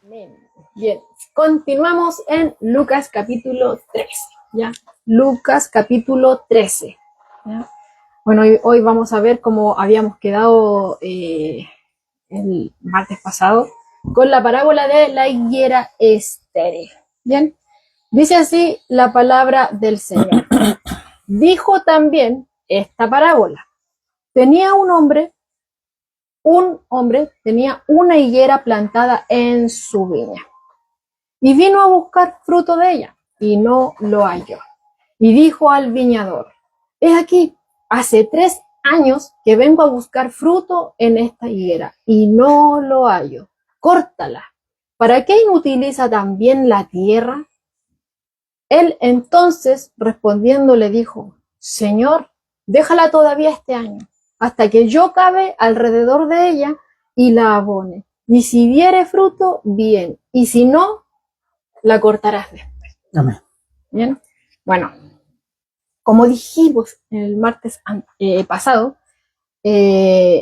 Amén. Bien, continuamos en Lucas capítulo 13, ¿ya? Lucas capítulo 13, ¿ya? Bueno, hoy vamos a ver cómo habíamos quedado el martes pasado con la parábola de la higuera estéril. Bien, dice así la palabra del Señor. Dijo también esta parábola. Un hombre tenía una higuera plantada en su viña y vino a buscar fruto de ella y no lo halló. Y dijo al viñador: he aquí, hace 3 años que vengo a buscar fruto en esta higuera y no lo hallo. Córtala. ¿Para qué inutiliza también la tierra? Él entonces respondiendo le dijo: Señor, déjala todavía este año, hasta que yo cabe alrededor de ella y la abone. Y si diere fruto, bien, y si no, la cortarás después. Amén. Bien, bueno, como dijimos el martes pasado, lo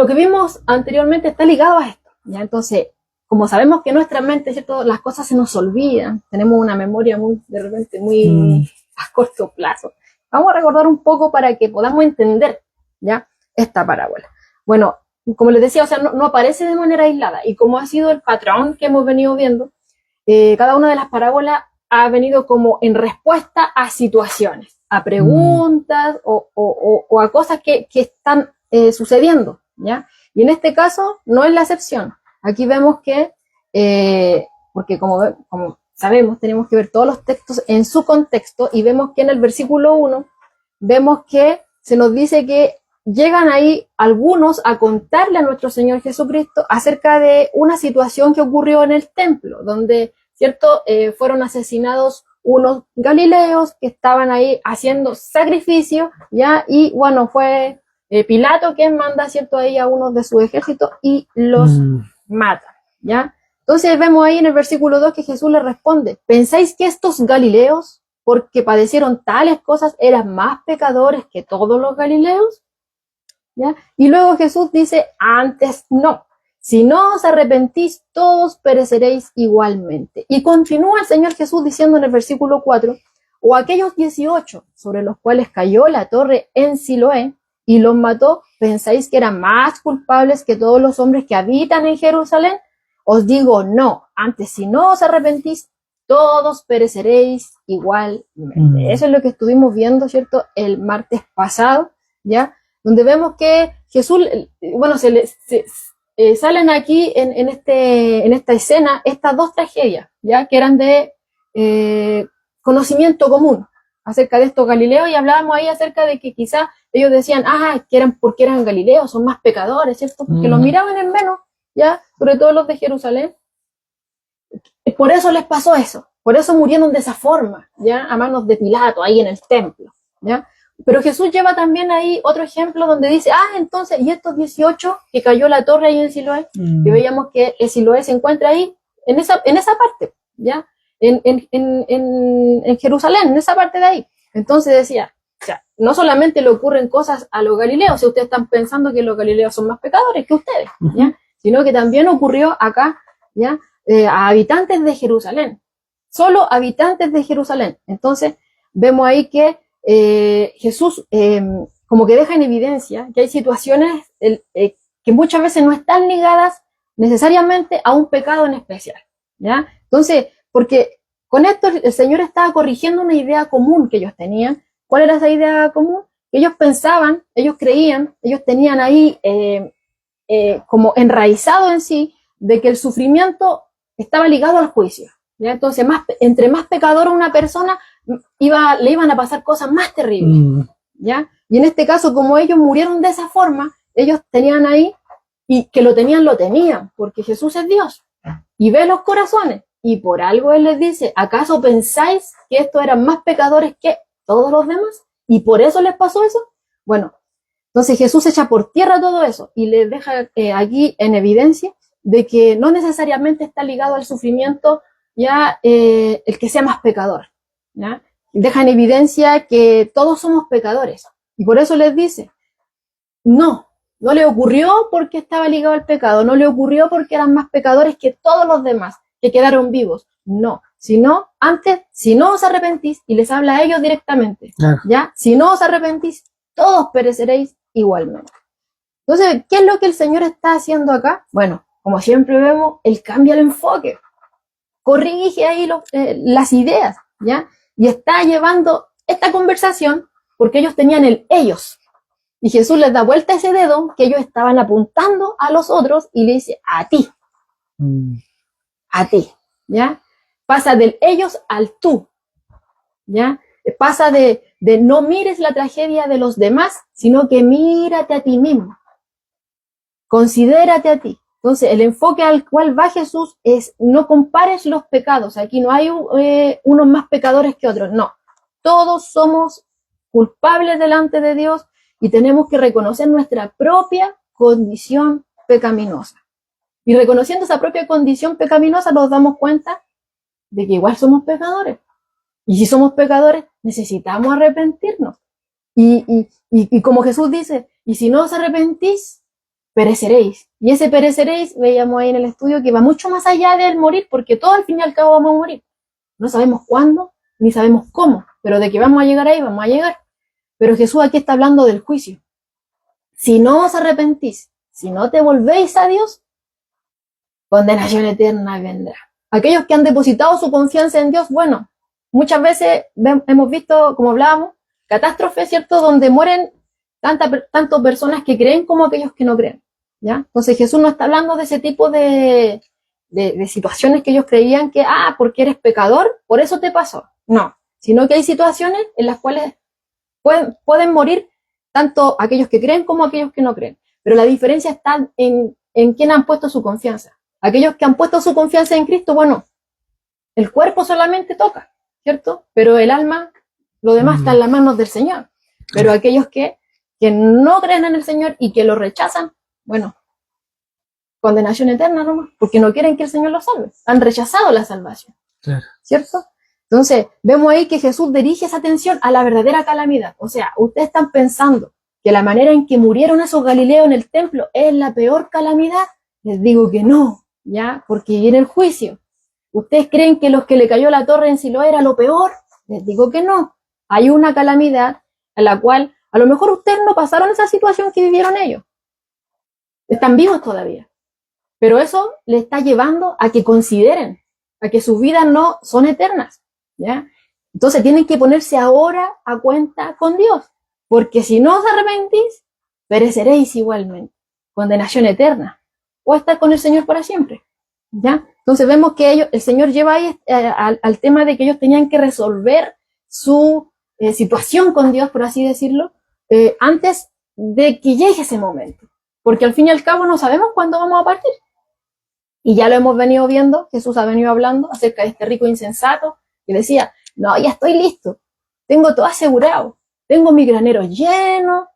que vimos anteriormente está ligado a esto, ¿ya? Entonces, como sabemos que nuestra mente, ¿cierto?, las cosas se nos olvidan, tenemos una memoria de repente muy a corto plazo. Vamos a recordar un poco para que podamos entender, ¿ya?, esta parábola. Bueno, como les decía, o sea, no aparece de manera aislada, y como ha sido el patrón que hemos venido viendo, cada una de las parábolas ha venido como en respuesta a situaciones, a preguntas o a cosas que están sucediendo, ¿ya? Y en este caso no es la excepción. Aquí vemos que, porque como sabemos, tenemos que ver todos los textos en su contexto, y vemos que en el versículo 1 vemos que se nos dice que llegan ahí algunos a contarle a nuestro Señor Jesucristo acerca de una situación que ocurrió en el templo, donde, ¿cierto?, fueron asesinados unos galileos que estaban ahí haciendo sacrificio, ¿ya? Y bueno, fue Pilato quien manda, ¿cierto?, ahí a unos de su ejército y los mata, ¿ya? Entonces vemos ahí en el versículo 2 que Jesús le responde: ¿pensáis que estos galileos, porque padecieron tales cosas, eran más pecadores que todos los galileos? ¿Ya? Y luego Jesús dice: antes no, si no os arrepentís, todos pereceréis igualmente. Y continúa el Señor Jesús diciendo en el versículo 4: o aquellos 18 sobre los cuales cayó la torre en Siloé y los mató, ¿pensáis que eran más culpables que todos los hombres que habitan en Jerusalén? Os digo no, antes si no os arrepentís, todos pereceréis igualmente. Eso es lo que estuvimos viendo, ¿cierto?, el martes pasado, ¿ya? Donde vemos que Jesús, bueno, salen aquí en esta escena estas dos tragedias, ¿ya?, que eran de conocimiento común acerca de estos galileos, y hablábamos ahí acerca de que quizás ellos decían: que eran porque eran galileos, son más pecadores, ¿cierto?, porque los miraban en menos, ¿ya?, sobre todo los de Jerusalén. Por eso les pasó eso, por eso murieron de esa forma, ¿ya?, a manos de Pilato, ahí en el templo, ¿ya? Pero Jesús lleva también ahí otro ejemplo donde dice: entonces, y estos 18 que cayó la torre ahí en Siloé, que veíamos que el Siloé se encuentra ahí, en esa parte, ¿ya? En Jerusalén, en esa parte de ahí. Entonces decía, o sea, no solamente le ocurren cosas a los galileos, si ustedes están pensando que los galileos son más pecadores que ustedes, ¿ya? Sino que también ocurrió acá, ¿ya?, a habitantes de Jerusalén, solo habitantes de Jerusalén. Entonces vemos ahí que Jesús como que deja en evidencia que hay situaciones que muchas veces no están ligadas necesariamente a un pecado en especial, ¿ya? Entonces, porque con esto el Señor estaba corrigiendo una idea común que ellos tenían. ¿Cuál era esa idea común? Que ellos pensaban, ellos creían, ellos tenían ahí como enraizado en sí, de que el sufrimiento estaba ligado al juicio, ¿ya? Entonces, entre más pecadora una persona, le iban a pasar cosas más terribles, ¿ya? Y en este caso, como ellos murieron de esa forma, ellos tenían ahí, y que lo tenían, porque Jesús es Dios y ve los corazones, y por algo Él les dice: ¿acaso pensáis que estos eran más pecadores que todos los demás? ¿Y por eso les pasó eso? Bueno, entonces Jesús echa por tierra todo eso y les deja aquí en evidencia de que no necesariamente está ligado al sufrimiento, ya, el que sea más pecador, ¿ya? Deja en evidencia que todos somos pecadores, y por eso les dice: no, No le ocurrió porque estaba ligado al pecado, no le ocurrió porque eran más pecadores que todos los demás, que quedaron vivos. No, sino antes, si no os arrepentís, y les habla a ellos directamente, Claro. ¿ya? Si no os arrepentís, todos pereceréis igualmente. Entonces, ¿qué es lo que el Señor está haciendo acá? Bueno, como siempre vemos, Él cambia el enfoque, corrige ahí las ideas, ¿ya? Y está llevando esta conversación porque ellos tenían el ellos. Y Jesús les da vuelta ese dedo que ellos estaban apuntando a los otros y le dice, a ti, ¿ya? Pasa del ellos al tú, ¿ya? Pasa de no mires la tragedia de los demás, sino que mírate a ti mismo. Considérate a ti. Entonces, el enfoque al cual va Jesús es no compares los pecados. Aquí no hay unos más pecadores que otros. No. Todos somos culpables delante de Dios y tenemos que reconocer nuestra propia condición pecaminosa. Y reconociendo esa propia condición pecaminosa nos damos cuenta de que igual somos pecadores. Y si somos pecadores, necesitamos arrepentirnos. Y como Jesús dice, y si no os arrepentís, pereceréis. Y ese pereceréis, veíamos ahí en el estudio, que va mucho más allá del morir, porque todo al fin y al cabo vamos a morir. No sabemos cuándo, ni sabemos cómo, pero de que vamos a llegar ahí, vamos a llegar. Pero Jesús aquí está hablando del juicio. Si no os arrepentís, si no te volvéis a Dios, condenación eterna vendrá. Aquellos que han depositado su confianza en Dios, bueno, muchas veces hemos visto, como hablábamos, catástrofes, ¿cierto?, donde mueren tantas personas que creen como aquellos que no creen, ¿ya? Entonces Jesús no está hablando de ese tipo de situaciones que ellos creían que, porque eres pecador, por eso te pasó. No, sino que hay situaciones en las cuales pueden morir tanto aquellos que creen como aquellos que no creen. Pero la diferencia está en quién han puesto su confianza. Aquellos que han puesto su confianza en Cristo, bueno, el cuerpo solamente toca, ¿cierto? Pero el alma, lo demás está en las manos del Señor. Pero aquellos que no creen en el Señor y que lo rechazan, bueno, condenación eterna nomás, porque no quieren que el Señor los salve. Han rechazado la salvación, Claro. ¿cierto? Entonces, vemos ahí que Jesús dirige esa atención a la verdadera calamidad. O sea, ustedes están pensando que la manera en que murieron esos galileos en el templo es la peor calamidad. Les digo que no, ¿ya? Porque viene el juicio. ¿Ustedes creen que los que le cayó la torre en Siloé era lo peor? Les digo que no. Hay una calamidad a la cual a lo mejor ustedes no pasaron esa situación que vivieron ellos. Están vivos todavía. Pero eso les está llevando a que consideren, a que sus vidas no son eternas, ¿ya? Entonces tienen que ponerse ahora a cuenta con Dios. Porque si no os arrepentís, pereceréis igualmente. Condenación eterna. O estar con el Señor para siempre, ¿ya? Entonces vemos que el Señor lleva ahí al tema de que ellos tenían que resolver su situación con Dios, por así decirlo, antes de que llegue ese momento. Porque al fin y al cabo no sabemos cuándo vamos a partir. Y ya lo hemos venido viendo, Jesús ha venido hablando acerca de este rico insensato, que decía, no, ya estoy listo, tengo todo asegurado, tengo mi granero lleno,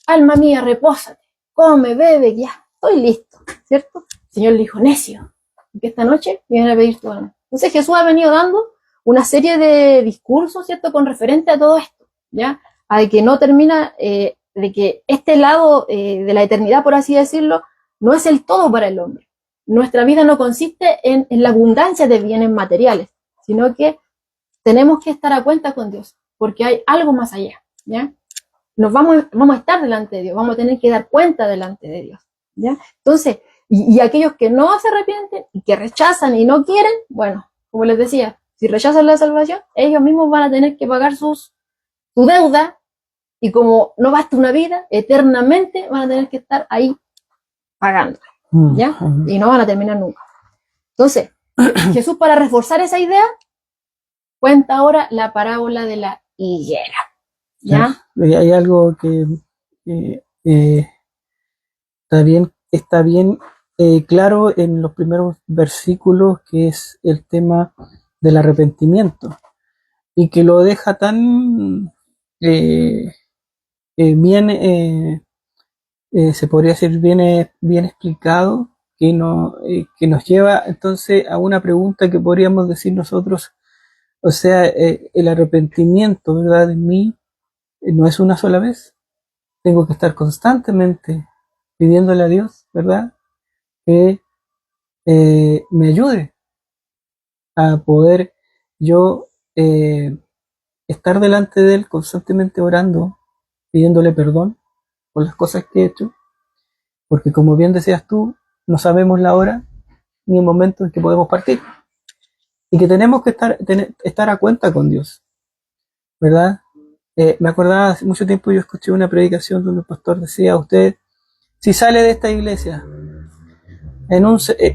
alma mía, repósate, come, bebe, ya, estoy listo, ¿cierto? El Señor le dijo, necio, que esta noche viene a pedir tu alma. Entonces Jesús ha venido dando una serie de discursos, ¿cierto?, con referente a todo esto, ¿ya? A que no termina, de que este lado de la eternidad, por así decirlo, no es el todo para el hombre. Nuestra vida no consiste en la abundancia de bienes materiales, sino que tenemos que estar a cuenta con Dios, porque hay algo más allá, ¿ya? Vamos a estar delante de Dios, vamos a tener que dar cuenta delante de Dios, ¿ya? Entonces, y aquellos que no se arrepienten y que rechazan y no quieren, bueno, como les decía, si rechazan la salvación, ellos mismos van a tener que pagar su deuda, y como no basta una vida, eternamente van a tener que estar ahí pagando, ¿ya? Y no van a terminar nunca. Entonces, Jesús, para reforzar esa idea, cuenta ahora la parábola de la higuera, ¿ya? Hay algo que está bien claro en los primeros versículos, que es el tema del arrepentimiento, y que lo deja tan bien, se podría decir bien explicado, que nos lleva entonces a una pregunta que podríamos decir nosotros, o sea, el arrepentimiento, ¿verdad?, en mí no es una sola vez, tengo que estar constantemente pidiéndole a Dios, ¿verdad? Que me ayude a poder yo estar delante de Él constantemente orando, pidiéndole perdón por las cosas que he hecho, porque como bien decías tú, no sabemos la hora ni el momento en que podemos partir, y que tenemos que estar a cuenta con Dios, ¿verdad? Me acordaba hace mucho tiempo, yo escuché una predicación donde el pastor decía: usted, si sale de esta iglesia,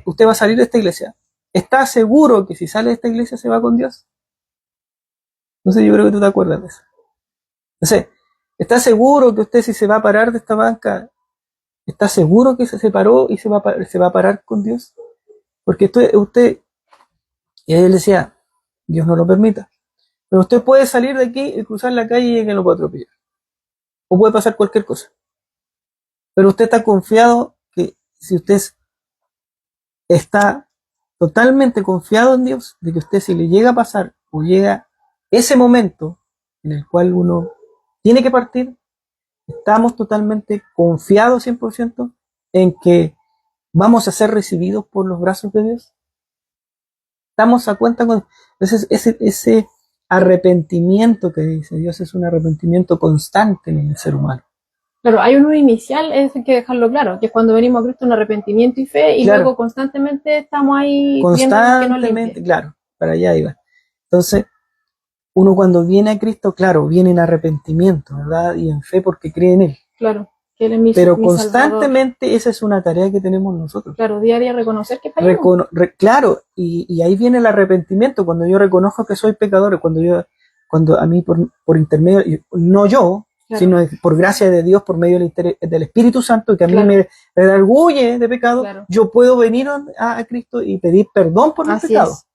usted va a salir de esta iglesia, ¿está seguro que si sale de esta iglesia se va con Dios? No sé, yo creo que tú te acuerdas de eso. No sé, ¿está seguro que usted, si se va a parar de esta banca, está seguro que se separó y se va a parar con Dios? Porque y él decía, Dios no lo permita, pero usted puede salir de aquí y cruzar la calle y alguien lo puede atropellar, o puede pasar cualquier cosa, pero usted está confiado que si usted está totalmente confiado en Dios, de que usted, si le llega a pasar o llega ese momento en el cual uno tiene que partir, estamos totalmente confiados 100% en que vamos a ser recibidos por los brazos de Dios. Estamos a cuenta con ese arrepentimiento que dice Dios, es un arrepentimiento constante en el ser humano. Claro, hay un inicial, eso hay que dejarlo claro, que es cuando venimos a Cristo un arrepentimiento y fe, y claro, luego constantemente estamos ahí constantemente, claro, para allá iba. Entonces, uno cuando viene a Cristo, claro, viene en arrepentimiento, ¿verdad? Y en fe porque cree en Él. Claro, que Él es mi Pero mi constantemente Salvador. esa es una tarea que tenemos nosotros. Claro, día a día reconocer que fallamos. Claro, y ahí viene el arrepentimiento, cuando yo reconozco que soy pecador, cuando a mí por intermedio, no yo, claro, sino por gracia de Dios, por medio del Espíritu Santo, que a mí claro, me redarguye de pecado, claro, yo puedo venir a Cristo y pedir perdón por mis pecados.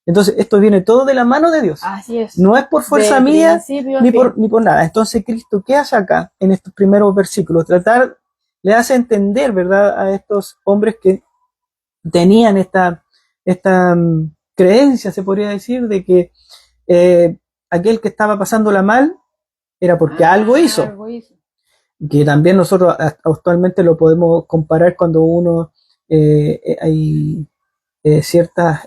Entonces, esto viene todo de la mano de Dios. Así es. No es por fuerza mía ni por nada. Entonces, Cristo, ¿qué hace acá en estos primeros versículos? Le hace entender, ¿verdad?, a estos hombres que tenían esta creencia, se podría decir, de que aquel que estaba pasándola mal era porque algo hizo. Que también nosotros actualmente lo podemos comparar cuando hay ciertas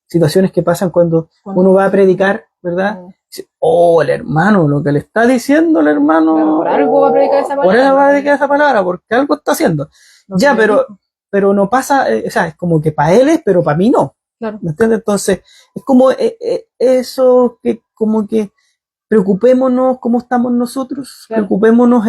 situaciones que pasan cuando uno va a predicar, ¿verdad? Dice, oh, el hermano, lo que le está diciendo el hermano, claro, por algo va a predicar esa palabra. Por algo va a predicar esa palabra, porque algo está haciendo. No, ya, pero no pasa, o sea, es como que para él es, pero para mí no. Claro. ¿Me entiendes? Entonces, es como eso que como que preocupémonos cómo estamos nosotros, claro, preocupémonos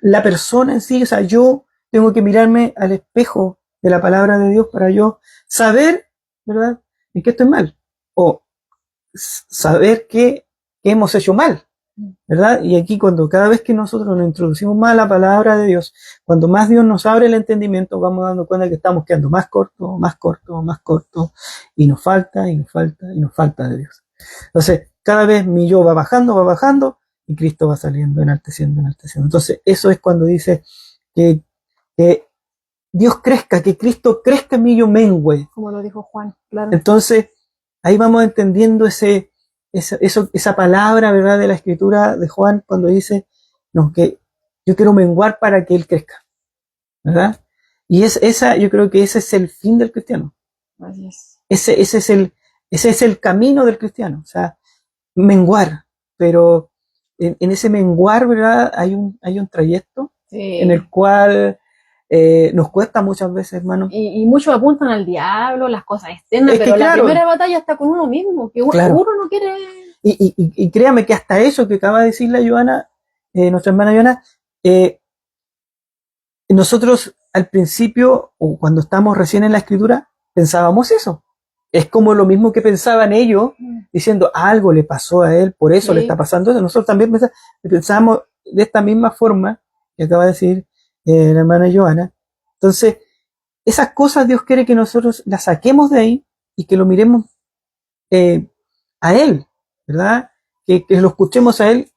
la persona en sí, o sea, yo tengo que mirarme al espejo de la palabra de Dios para yo saber, ¿verdad?, en qué estoy mal, o saber qué hemos hecho mal, ¿verdad? Y aquí cada vez que nosotros nos introducimos más a la palabra de Dios, cuando más Dios nos abre el entendimiento, vamos dando cuenta que estamos quedando más cortos, y nos falta de Dios. Entonces, cada vez mi yo va bajando, y Cristo va saliendo, enalteciendo. Entonces, eso es cuando dice que Dios crezca, que Cristo crezca en mí, yo mengüe. Como lo dijo Juan, claro. Entonces, ahí vamos entendiendo esa palabra, ¿verdad?, de la escritura de Juan, cuando dice, no, que yo quiero menguar para que Él crezca, ¿verdad? Y yo creo que ese es el fin del cristiano. Así es. Ese es el camino del cristiano, o sea, menguar, pero en ese menguar, ¿verdad?, hay un trayecto, sí, en el cual nos cuesta muchas veces, hermano. Y muchos apuntan al diablo, las cosas externas, pero claro, la primera batalla está con uno mismo, que claro, uno no quiere. Y créame que hasta eso que acaba de decir la Joana, nuestra hermana Joana, nosotros al principio, o cuando estamos recién en la escritura, pensábamos eso. Es como lo mismo que pensaban ellos, diciendo, algo le pasó a él, por eso sí, le está pasando eso. Nosotros también pensábamos de esta misma forma que acaba de decir la hermana Joana. Entonces, esas cosas Dios quiere que nosotros las saquemos de ahí y que lo miremos a Él, ¿verdad? Que lo escuchemos a Él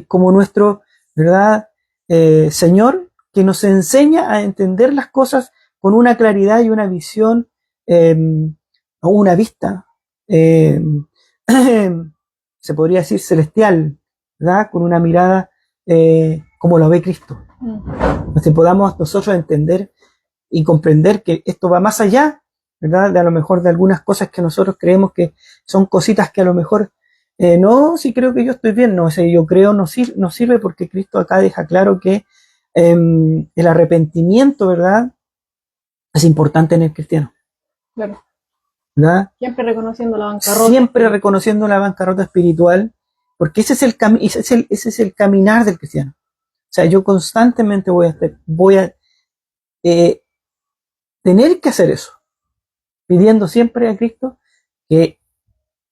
como nuestro, ¿verdad?, Señor, que nos enseña a entender las cosas con una claridad y una visión, o una vista, se podría decir celestial, ¿verdad?, con una mirada como lo ve Cristo. Entonces podamos nosotros entender y comprender que esto va más allá, ¿verdad? De a lo mejor de algunas cosas que nosotros creemos que son cositas que a lo mejor, no, si creo que yo estoy bien, no, ese yo creo no sirve porque Cristo acá deja claro que el arrepentimiento, ¿verdad? Es importante en el cristiano. Claro. ¿Verdad? Siempre reconociendo la bancarrota. Siempre reconociendo la bancarrota espiritual, porque ese es el caminar del cristiano. O sea, yo constantemente voy a tener que hacer eso, pidiendo siempre a Cristo que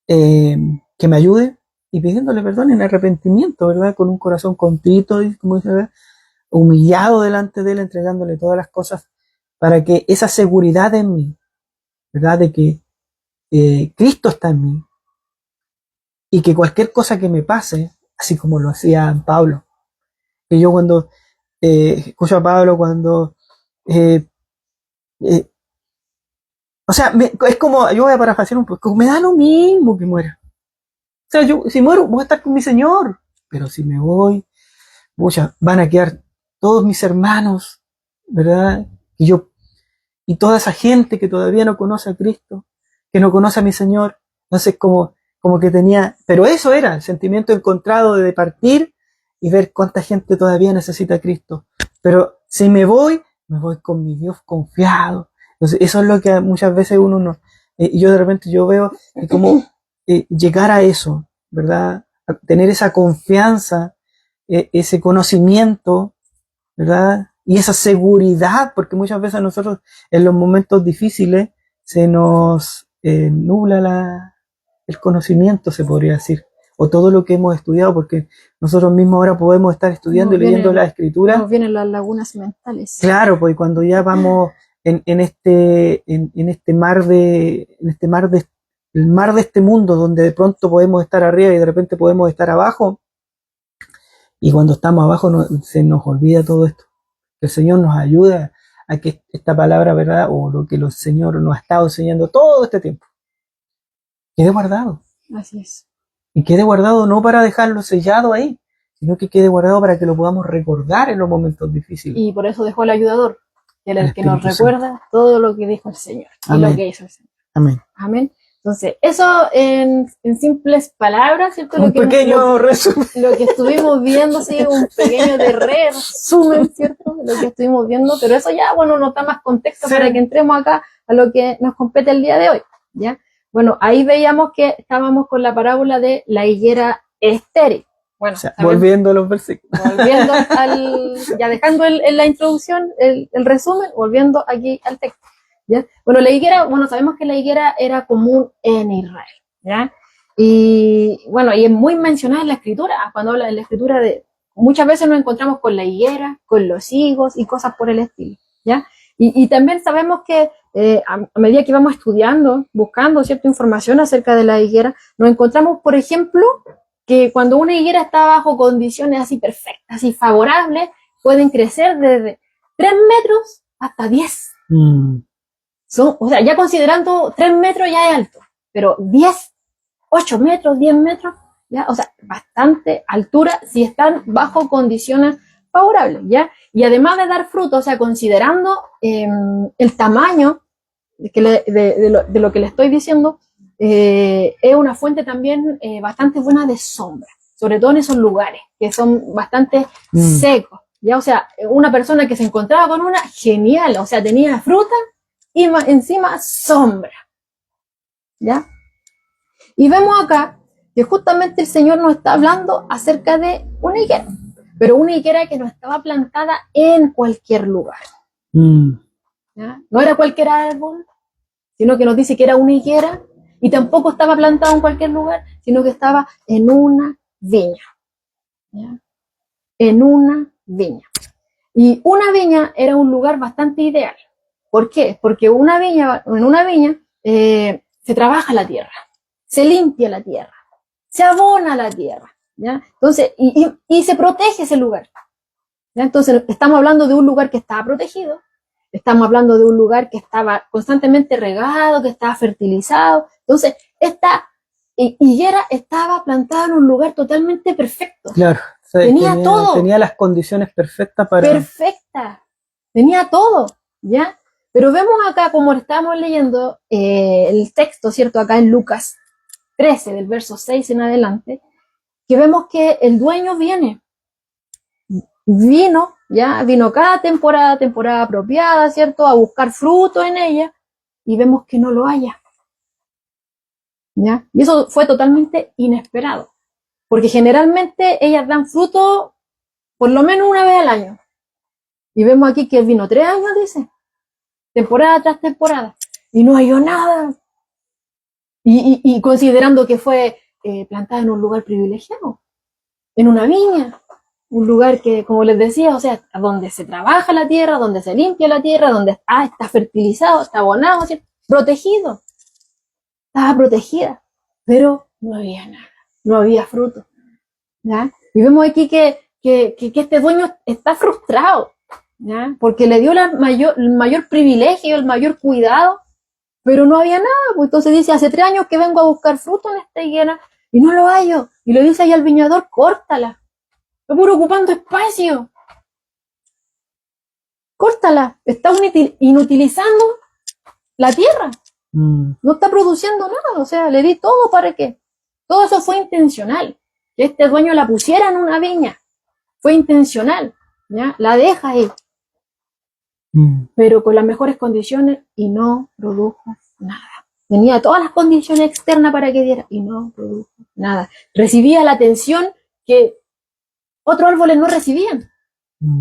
me ayude y pidiéndole perdón en arrepentimiento, ¿verdad? Con un corazón contrito y, como dice, ¿verdad? Humillado delante de Él, entregándole todas las cosas para que esa seguridad en mí, ¿verdad? De que Cristo está en mí y que cualquier cosa que me pase, así como lo hacía Pablo, que yo cuando escucho a Pablo cuando o sea, es como, yo voy a parafrasear un poco, me da lo mismo que muera. O sea, yo si muero voy a estar con mi Señor, pero si me voy, van a quedar todos mis hermanos, ¿verdad? Y toda esa gente que todavía no conoce a Cristo, que no conoce a mi Señor. Entonces como que tenía, pero eso era el sentimiento encontrado de partir y ver cuánta gente todavía necesita a Cristo. Pero si me voy con mi Dios confiado. Entonces eso es lo que muchas veces uno no, yo de repente yo veo como llegar a eso, ¿verdad? A tener esa confianza, ese conocimiento, ¿verdad? Y esa seguridad, porque muchas veces a nosotros en los momentos difíciles se nos nubla el conocimiento, se podría decir, o todo lo que hemos estudiado, porque nosotros mismos ahora podemos estar estudiando y leyendo la Escritura. Nos vienen las lagunas mentales. Claro, pues cuando ya vamos en este mar de este mundo, donde de pronto podemos estar arriba y de repente podemos estar abajo, y cuando estamos abajo se nos olvida todo esto. Que el Señor nos ayude a que esta palabra, ¿verdad? O lo que el Señor nos ha estado enseñando todo este tiempo, quede guardado. Así es. Y quede guardado no para dejarlo sellado ahí, sino que quede guardado para que lo podamos recordar en los momentos difíciles. Y por eso dejó el ayudador, que era el que nos recuerda todo lo que dijo el Señor. Amén. Y lo que hizo el Señor. Amén. Amén. Entonces, eso en simples palabras, ¿cierto? Un pequeño resumen. Lo que estuvimos viendo, sí, un pequeño resumen, ¿cierto? Lo que estuvimos viendo, pero eso ya, bueno, nos da más contexto para que entremos acá a lo que nos compete el día de hoy, ¿ya? Bueno, ahí veíamos que estábamos con la parábola de la higuera estéril. Bueno, o sea, volviendo a los versículos. Volviendo ya dejando la introducción, el resumen, volviendo aquí al texto. ¿Ya? Bueno, la higuera, bueno, sabemos que la higuera era común en Israel, ¿ya? Y bueno, y es muy mencionada en la escritura, cuando habla de la escritura muchas veces nos encontramos con la higuera, con los higos y cosas por el estilo, ¿ya? Y también sabemos que a medida que vamos estudiando, buscando cierta información acerca de la higuera, nos encontramos, por ejemplo, que cuando una higuera está bajo condiciones así perfectas y favorables, pueden crecer desde 3 metros hasta 10. O sea, ya considerando 3 metros ya es alto, pero 10, 8 metros, 10 metros, ya, o sea, bastante altura si están bajo condiciones favorables, ¿ya? Y además de dar fruto, o sea, considerando el tamaño de lo que le estoy diciendo, es una fuente también bastante buena de sombra, sobre todo en esos lugares que son bastante secos, ¿ya? O sea, una persona que se encontraba con una, genial, o sea, tenía fruta y encima sombra, ¿ya? Y vemos acá que justamente el Señor nos está hablando acerca de una higuera, pero una higuera que no estaba plantada en cualquier lugar, ¿ya? No era cualquier árbol, sino que nos dice que era una higuera, y tampoco estaba plantado en cualquier lugar, sino que estaba en una viña, ¿ya? En una viña. Y una viña era un lugar bastante ideal. ¿Por qué? Porque en una viña se trabaja la tierra, se limpia la tierra, se abona la tierra, ¿ya? Entonces, y se protege ese lugar, ¿ya? Entonces, estamos hablando de un lugar que estaba protegido, estamos hablando de un lugar que estaba constantemente regado, que estaba fertilizado. Entonces, esta higuera estaba plantada en un lugar totalmente perfecto. Claro, sea, tenía todo. Tenía las condiciones perfectas para... Perfecta. Tenía todo, ¿ya? Pero vemos acá, como estamos leyendo el texto, ¿cierto? Acá en Lucas 13, del verso 6 en adelante, que vemos que el dueño vino cada temporada apropiada, ¿cierto? A buscar fruto en ella, y vemos que no lo haya, ¿ya? Y eso fue totalmente inesperado, porque generalmente ellas dan fruto por lo menos una vez al año. Y vemos aquí que él vino 3 años, dice, temporada tras temporada, y no halló nada. Y considerando que fue plantada en un lugar privilegiado, en una viña, un lugar que, como les decía, o sea, donde se trabaja la tierra, donde se limpia la tierra, donde está fertilizado, está abonado, ¿cierto? Protegido, estaba protegida, pero no había nada, no había fruto, ¿ya? Y vemos aquí que este dueño está frustrado, ¿ya? Porque le dio el mayor privilegio, el mayor cuidado, pero no había nada. Pues entonces dice, hace 3 años que vengo a buscar fruto en esta higuera y no lo hallo. Y le dice ahí al viñador, córtala. Está puro ocupando espacio. Córtala. Está inutilizando la tierra. No está produciendo nada. O sea, le di todo para qué. Todo eso fue intencional. Que este dueño la pusiera en una viña. Fue intencional. ¿Ya? La deja ahí. Pero con las mejores condiciones y no produjo nada. Tenía todas las condiciones externas para que diera y no produjo nada. Recibía la atención que otros árboles no recibían,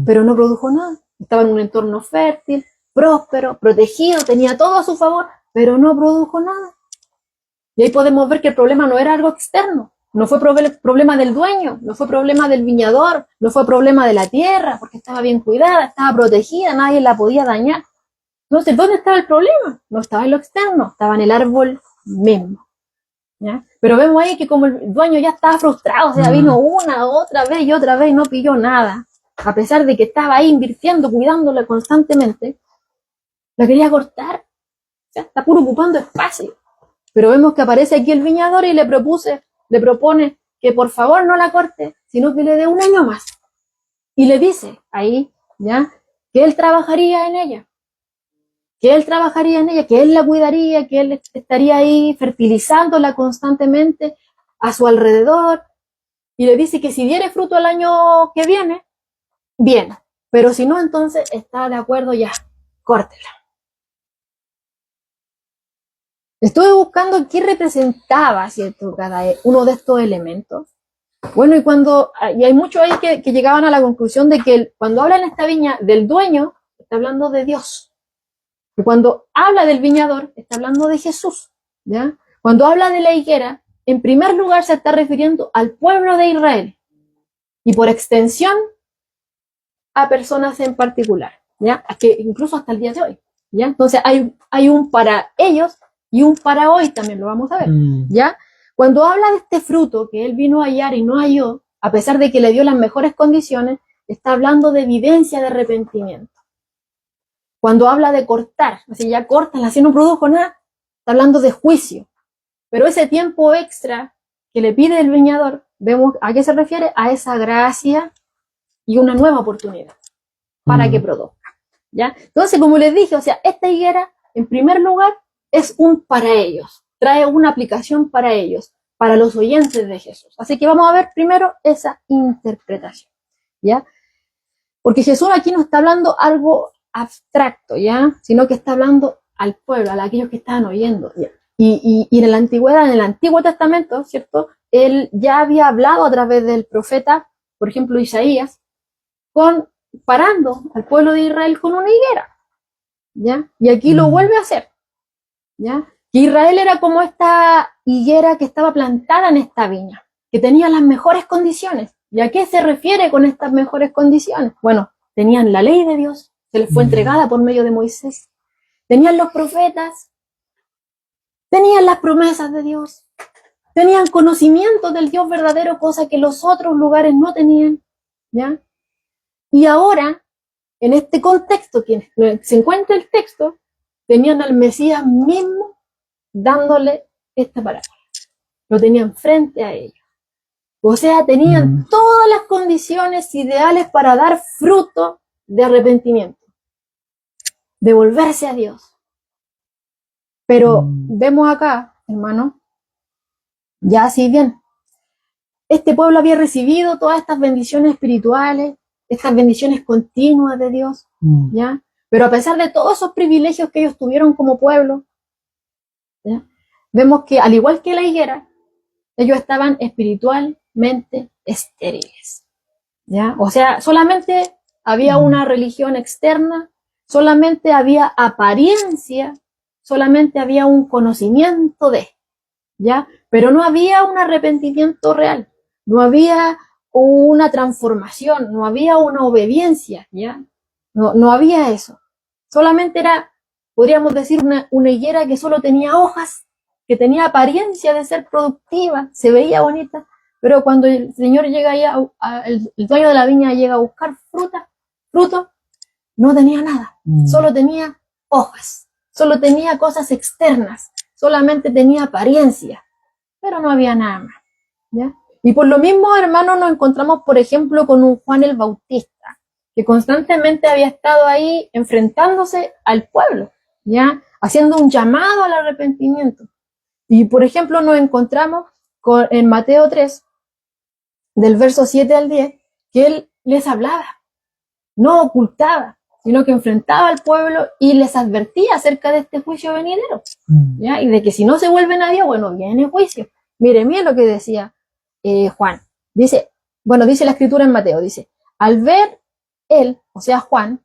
pero no produjo nada. Estaba en un entorno fértil, próspero, protegido, tenía todo a su favor, pero no produjo nada. Y ahí podemos ver que el problema no era algo externo, no fue problema del dueño, no fue problema del viñador, no fue problema de la tierra, porque estaba bien cuidada, estaba protegida, nadie la podía dañar. Entonces, ¿dónde estaba el problema? No estaba en lo externo, estaba en el árbol mismo, ¿ya? Pero vemos ahí que como el dueño ya estaba frustrado, o sea, vino una, otra vez y otra vez y no pilló nada, a pesar de que estaba ahí invirtiendo, cuidándola constantemente, la quería cortar, o sea, está puro ocupando espacio. Pero vemos que aparece aquí el viñador y le propone que por favor no la corte, sino que le dé 1 año más. Y le dice ahí, ¿ya? Que él trabajaría en ella, que él la cuidaría, que él estaría ahí fertilizándola constantemente a su alrededor, y le dice que si diere fruto el año que viene, bien, pero si no, entonces está de acuerdo, ya, córtela. Estuve buscando qué representaba, ¿cierto?, cada uno de estos elementos. Bueno, y hay muchos ahí que llegaban a la conclusión de que cuando habla en esta viña del dueño, está hablando de Dios. Y cuando habla del viñador, está hablando de Jesús, ¿ya? Cuando habla de la higuera, en primer lugar se está refiriendo al pueblo de Israel y por extensión a personas en particular, ¿ya? Que incluso hasta el día de hoy, ¿ya? Entonces hay un para ellos y un para hoy también, lo vamos a ver, ¿ya? Cuando habla de este fruto que él vino a hallar y no halló, a pesar de que le dio las mejores condiciones, está hablando de evidencia de arrepentimiento. Cuando habla de cortar, así ya cortan, así no produjo nada, está hablando de juicio. Pero ese tiempo extra que le pide el viñador, vemos a qué se refiere, a esa gracia y una nueva oportunidad para que produzca, ¿ya? Entonces, como les dije, o sea, esta higuera, en primer lugar, es un para ellos, trae una aplicación para ellos, para los oyentes de Jesús. Así que vamos a ver primero esa interpretación, ¿ya? Porque Jesús aquí no está hablando algo abstracto, ¿ya? Sino que está hablando al pueblo, a aquellos que estaban oyendo, ¿ya? Y en la antigüedad, en el Antiguo Testamento, ¿cierto? Él ya había hablado a través del profeta, por ejemplo, Isaías, parando al pueblo de Israel con una higuera, ¿ya? Y aquí lo vuelve a hacer, ¿ya? Que Israel era como esta higuera que estaba plantada en esta viña, que tenía las mejores condiciones. ¿Y a qué se refiere con estas mejores condiciones? Bueno, tenían la ley de Dios, se les fue entregada por medio de Moisés. Tenían los profetas, tenían las promesas de Dios, tenían conocimiento del Dios verdadero, cosa que los otros lugares no tenían, ¿ya? Y ahora, en este contexto que se encuentra el texto, tenían al Mesías mismo dándole esta palabra. Lo tenían frente a ellos. O sea, tenían todas las condiciones ideales para dar fruto de arrepentimiento, de volverse a Dios. Pero vemos acá, hermano, ya así bien, este pueblo había recibido todas estas bendiciones espirituales, estas bendiciones continuas de Dios, ¿ya? Pero a pesar de todos esos privilegios que ellos tuvieron como pueblo, ¿ya? Vemos que al igual que la higuera, ellos estaban espiritualmente estériles, ¿ya? O sea, solamente había una religión externa, solamente había apariencia, solamente había un conocimiento de, ¿ya? Pero no había un arrepentimiento real, no había una transformación, no había una obediencia, ¿ya? No había eso. Solamente era, podríamos decir, una higuera que solo tenía hojas, que tenía apariencia de ser productiva, se veía bonita, pero cuando el Señor llega ahí, el dueño de la viña llega a buscar fruto, no tenía nada, solo tenía hojas, solo tenía cosas externas, solamente tenía apariencia, pero no había nada más, ¿ya? Y por lo mismo, hermanos, nos encontramos, por ejemplo, con un Juan el Bautista, que constantemente había estado ahí enfrentándose al pueblo, ¿ya? Haciendo un llamado al arrepentimiento. Y, por ejemplo, nos encontramos en Mateo 3, del verso 7 al 10, que él les hablaba, no ocultaba, sino que enfrentaba al pueblo y les advertía acerca de este juicio venidero, ¿ya? Y de que si no se vuelven a Dios, bueno, viene juicio. Miren lo que decía Juan. Dice la escritura en Mateo, dice, al ver él, o sea Juan,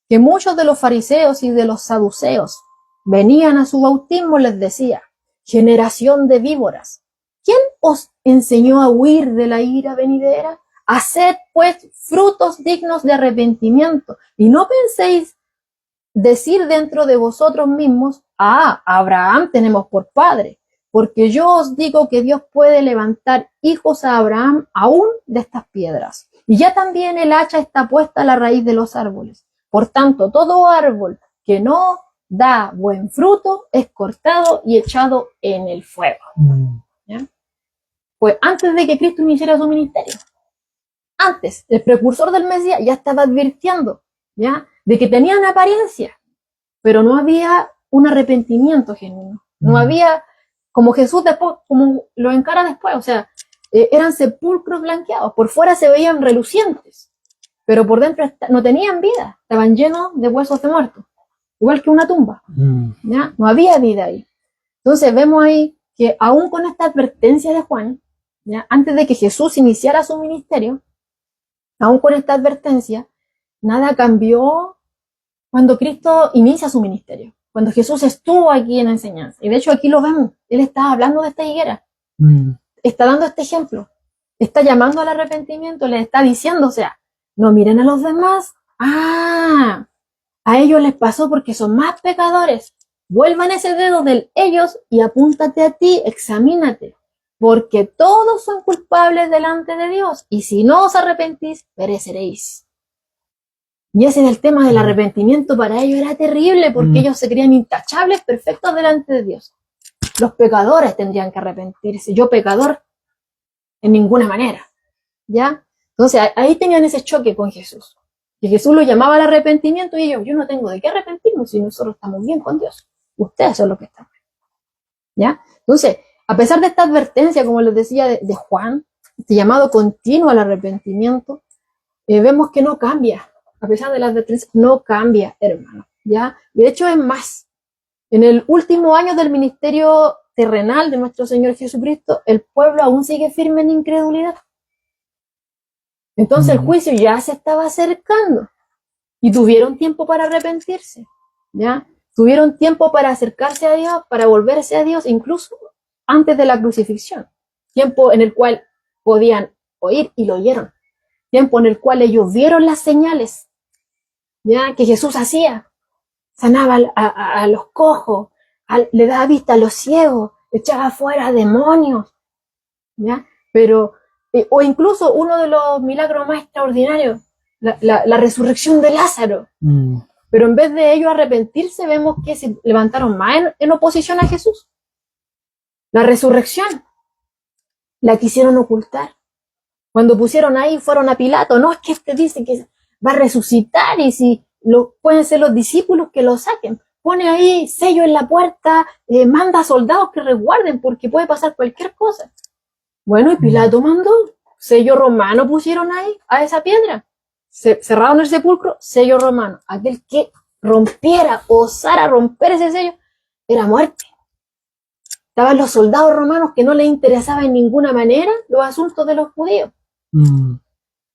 que muchos de los fariseos y de los saduceos venían a su bautismo, les decía, generación de víboras, ¿quién os enseñó a huir de la ira venidera? Haced pues frutos dignos de arrepentimiento y no penséis decir dentro de vosotros mismos, Abraham tenemos por padre, porque yo os digo que Dios puede levantar hijos a Abraham aún de estas piedras. Y ya también el hacha está puesta a la raíz de los árboles. Por tanto, todo árbol que no da buen fruto es cortado y echado en el fuego. ¿Ya? Pues antes de que Cristo iniciara su ministerio, antes, el precursor del Mesías ya estaba advirtiendo, ¿ya? De que tenían apariencia, pero no había un arrepentimiento genuino. No había, como Jesús después, como lo encara después, o sea, eran sepulcros blanqueados, por fuera se veían relucientes, pero por dentro no tenían vida, estaban llenos de huesos de muertos, igual que una tumba, ¿ya? No había vida ahí. Entonces vemos ahí que aún con esta advertencia de Juan, ¿ya? Antes de que Jesús iniciara su ministerio, aún con esta advertencia, nada cambió cuando Cristo inicia su ministerio, cuando Jesús estuvo aquí en la enseñanza. Y de hecho aquí lo vemos, Él está hablando de esta higuera, está dando este ejemplo, está llamando al arrepentimiento, le está diciendo, o sea, no miren a los demás, a ellos les pasó porque son más pecadores, vuelvan ese dedo de ellos y apúntate a ti, examínate, porque todos son culpables delante de Dios, y si no os arrepentís, pereceréis. Y ese era el tema del arrepentimiento, para ellos era terrible, porque ellos se creían intachables, perfectos delante de Dios. Los pecadores tendrían que arrepentirse, yo pecador, en ninguna manera, ¿ya? Entonces ahí tenían ese choque con Jesús, que Jesús lo llamaba al arrepentimiento, y ellos, yo no tengo de qué arrepentirme si nosotros estamos bien con Dios, ustedes son los que están mal, ¿ya? Entonces, a pesar de esta advertencia, como les decía, de Juan, este llamado continuo al arrepentimiento, vemos que no cambia. A pesar de las advertencias, no cambia, hermano, ¿ya? De hecho, es más. En el último año del ministerio terrenal de nuestro Señor Jesucristo, el pueblo aún sigue firme en incredulidad. Entonces el juicio ya se estaba acercando y tuvieron tiempo para arrepentirse, ¿ya? Tuvieron tiempo para acercarse a Dios, para volverse a Dios, incluso antes de la crucifixión. Tiempo en el cual podían oír y lo oyeron. Tiempo en el cual ellos vieron las señales, ¿ya? Que Jesús hacía. Sanaba a los cojos, le daba vista a los ciegos, echaba fuera demonios, ¿ya? Pero, o incluso uno de los milagros más extraordinarios, la resurrección de Lázaro. Pero en vez de ellos arrepentirse, vemos que se levantaron más en oposición a Jesús. La resurrección la quisieron ocultar, Cuando pusieron ahí, fueron a Pilato, no, es que este dice que va a resucitar y si pueden ser los discípulos que lo saquen. Pone ahí sello en la puerta, manda soldados que resguarden porque puede pasar cualquier cosa. Bueno, y Pilato mandó, sello romano pusieron ahí, a esa piedra. Cerraron el sepulcro, sello romano. Aquel que rompiera, osara romper ese sello, era muerte. Estaban los soldados romanos que no les interesaba en ninguna manera los asuntos de los judíos.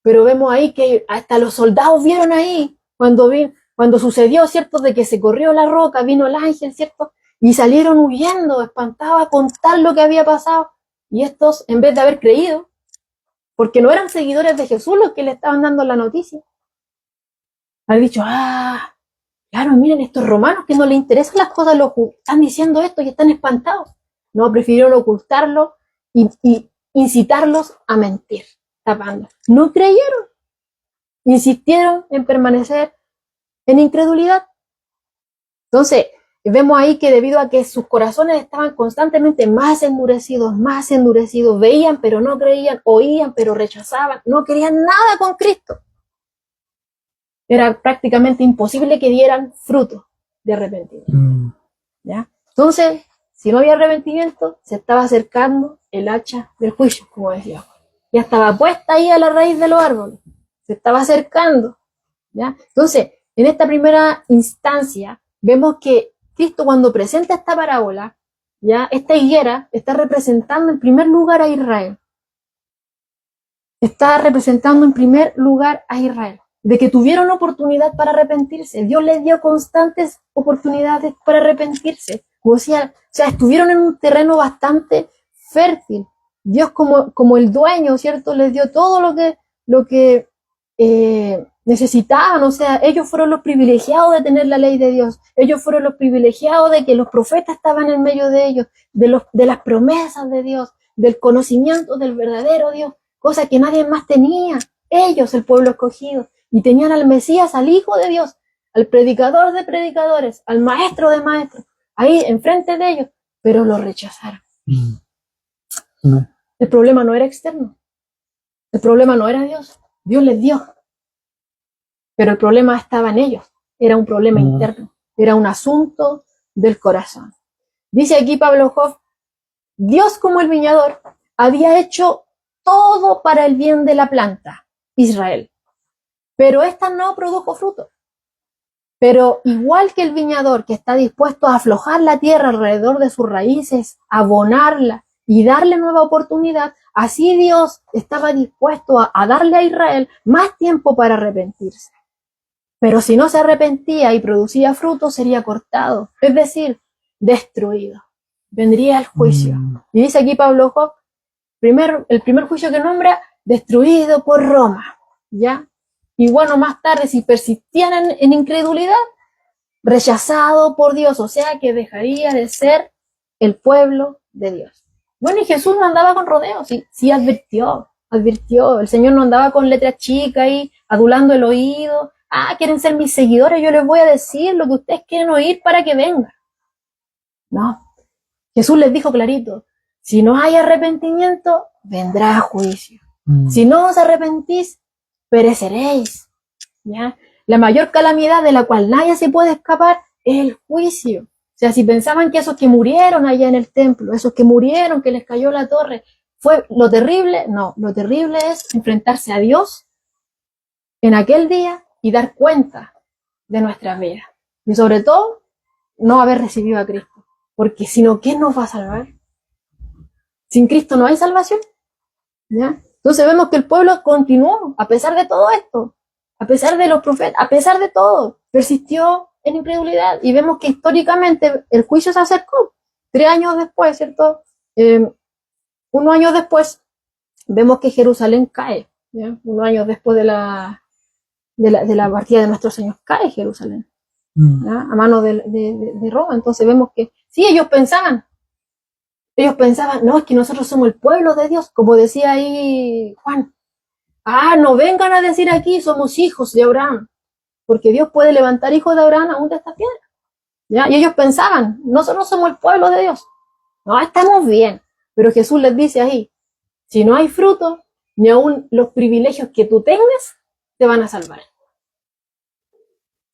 Pero vemos ahí que hasta los soldados vieron ahí, cuando sucedió, ¿cierto?, de que se corrió la roca, vino el ángel, ¿cierto?, y salieron huyendo, espantados a contar lo que había pasado. Y estos, en vez de haber creído, porque no eran seguidores de Jesús los que le estaban dando la noticia, han dicho, claro, miren, estos romanos que no les interesan las cosas, están diciendo esto y están espantados. No, prefirieron ocultarlo y incitarlos a mentir, tapando. No creyeron, insistieron en permanecer en incredulidad. Entonces, vemos ahí que debido a que sus corazones estaban constantemente más endurecidos, veían pero no creían, oían pero rechazaban, no querían nada con Cristo. Era prácticamente imposible que dieran fruto de arrepentimiento. ¿Ya? Entonces, si no había arrepentimiento, se estaba acercando el hacha del juicio, como decía. Ya estaba puesta ahí a la raíz de los árboles. Se estaba acercando. ¿Ya? Entonces, en esta primera instancia, vemos que Cristo, cuando presenta esta parábola, ¿ya?, esta higuera está representando en primer lugar a Israel. Está representando en primer lugar a Israel. De que tuvieron oportunidad para arrepentirse. Dios les dio constantes oportunidades para arrepentirse. O sea, estuvieron en un terreno bastante fértil. Dios como el dueño, ¿cierto?, les dio todo lo que necesitaban. O sea, ellos fueron los privilegiados de tener la ley de Dios. Ellos fueron los privilegiados de que los profetas estaban en medio de ellos, de las promesas de Dios, del conocimiento del verdadero Dios, cosa que nadie más tenía. Ellos, el pueblo escogido. Y tenían al Mesías, al Hijo de Dios, al predicador de predicadores, al maestro de maestros, ahí enfrente de ellos, pero lo rechazaron. El problema no era externo. El problema no era Dios. Dios les dio. Pero el problema estaba en ellos. Era un problema interno. Era un asunto del corazón. Dice aquí Pablo Hoff, Dios como el viñador había hecho todo para el bien de la planta, Israel. Pero esta no produjo fruto. Pero igual que el viñador que está dispuesto a aflojar la tierra alrededor de sus raíces, abonarla y darle nueva oportunidad, así Dios estaba dispuesto a darle a Israel más tiempo para arrepentirse. Pero si no se arrepentía y producía fruto, sería cortado, es decir, destruido. Vendría el juicio. Y dice aquí Pablo Hoff, el primer juicio que nombra, destruido por Roma, ¿ya? Y bueno, más tarde, si persistían en incredulidad, rechazado por Dios, o sea que dejaría de ser el pueblo de Dios. Bueno, y Jesús no andaba con rodeos, sí advirtió. El Señor no andaba con letras chicas ahí, adulando el oído. Quieren ser mis seguidores, yo les voy a decir lo que ustedes quieren oír para que vengan. No, Jesús les dijo clarito, si no hay arrepentimiento, vendrá juicio. Si no os arrepentís, pereceréis. ¿Ya? La mayor calamidad de la cual nadie se puede escapar es el juicio. O sea, si pensaban que esos que murieron allá en el templo, esos que murieron, que les cayó la torre, fue lo terrible, no, lo terrible es enfrentarse a Dios en aquel día y dar cuenta de nuestras vidas. Y sobre todo, no haber recibido a Cristo. Porque si no, ¿quién nos va a salvar? Sin Cristo no hay salvación. ¿Ya? Entonces vemos que el pueblo continuó, a pesar de todo esto, a pesar de los profetas, a pesar de todo, persistió en incredulidad. Y vemos que históricamente el juicio se acercó. 3 años después, ¿cierto? 1 año después, vemos que Jerusalén cae. ¿Ya? 1 año después de la partida de nuestro Señor, cae Jerusalén, ¿ya? A mano de Roma. Entonces vemos que, sí, ellos pensaban, no, es que nosotros somos el pueblo de Dios, como decía ahí Juan. No vengan a decir aquí, somos hijos de Abraham, porque Dios puede levantar hijos de Abraham aún de esta piedra. ¿Ya? Y ellos pensaban, nosotros somos el pueblo de Dios. No, estamos bien. Pero Jesús les dice ahí, si no hay fruto, ni aún los privilegios que tú tengas te van a salvar.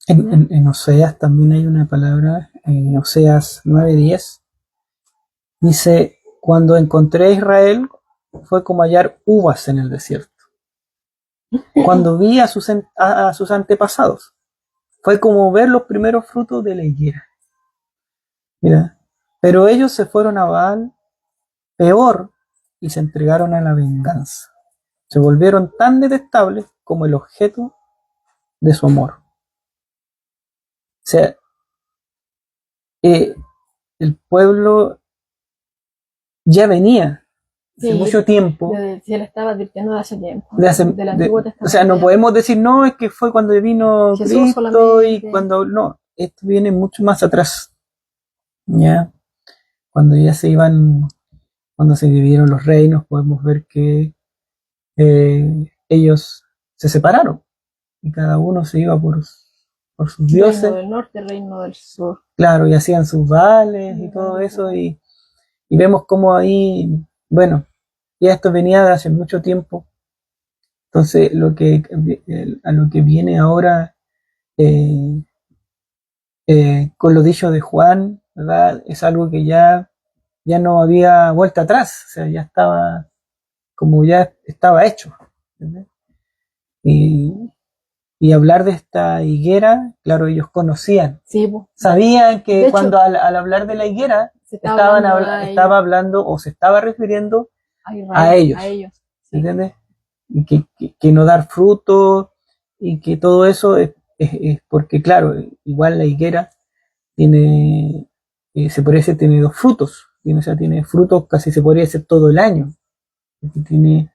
En Oseas también hay una palabra, en Oseas 9:10, dice, cuando encontré a Israel fue como hallar uvas en el desierto. Cuando vi a sus antepasados, fue como ver los primeros frutos de la higuera. Mira, pero ellos se fueron a Baal peor y se entregaron a la venganza. Se volvieron tan detestables como el objeto de su amor. O sea, el pueblo ya venía hace mucho tiempo. Se le estaba advirtiendo de hace tiempo. Del Antiguo Testamento. O sea, no podemos decir, no, es que fue cuando vino Jesús Cristo solamente. Y cuando, no, esto viene mucho más atrás. Ya, cuando ya se iban, cuando se dividieron los reinos, podemos ver que ellos se separaron y cada uno se iba por sus dioses. Reino del norte, reino del sur. Claro, y hacían sus vales y todo eso, y vemos cómo ahí, bueno, ya esto venía de hace mucho tiempo. Entonces, a lo que viene ahora con lo dicho de Juan, ¿verdad? Es algo que ya no había vuelta atrás, o sea, ya estaba hecho. ¿Entendés? Y hablar de esta higuera, claro, ellos conocían, sí, sabían que de cuando hecho, al hablar de la higuera estaba hablando o se estaba refiriendo a ellos. Sí. ¿Entiendes? Y que no dar fruto y que todo eso es porque, claro, igual la higuera tiene, se podría decir, tiene dos frutos, tiene frutos casi se podría decir todo el año. Tiene,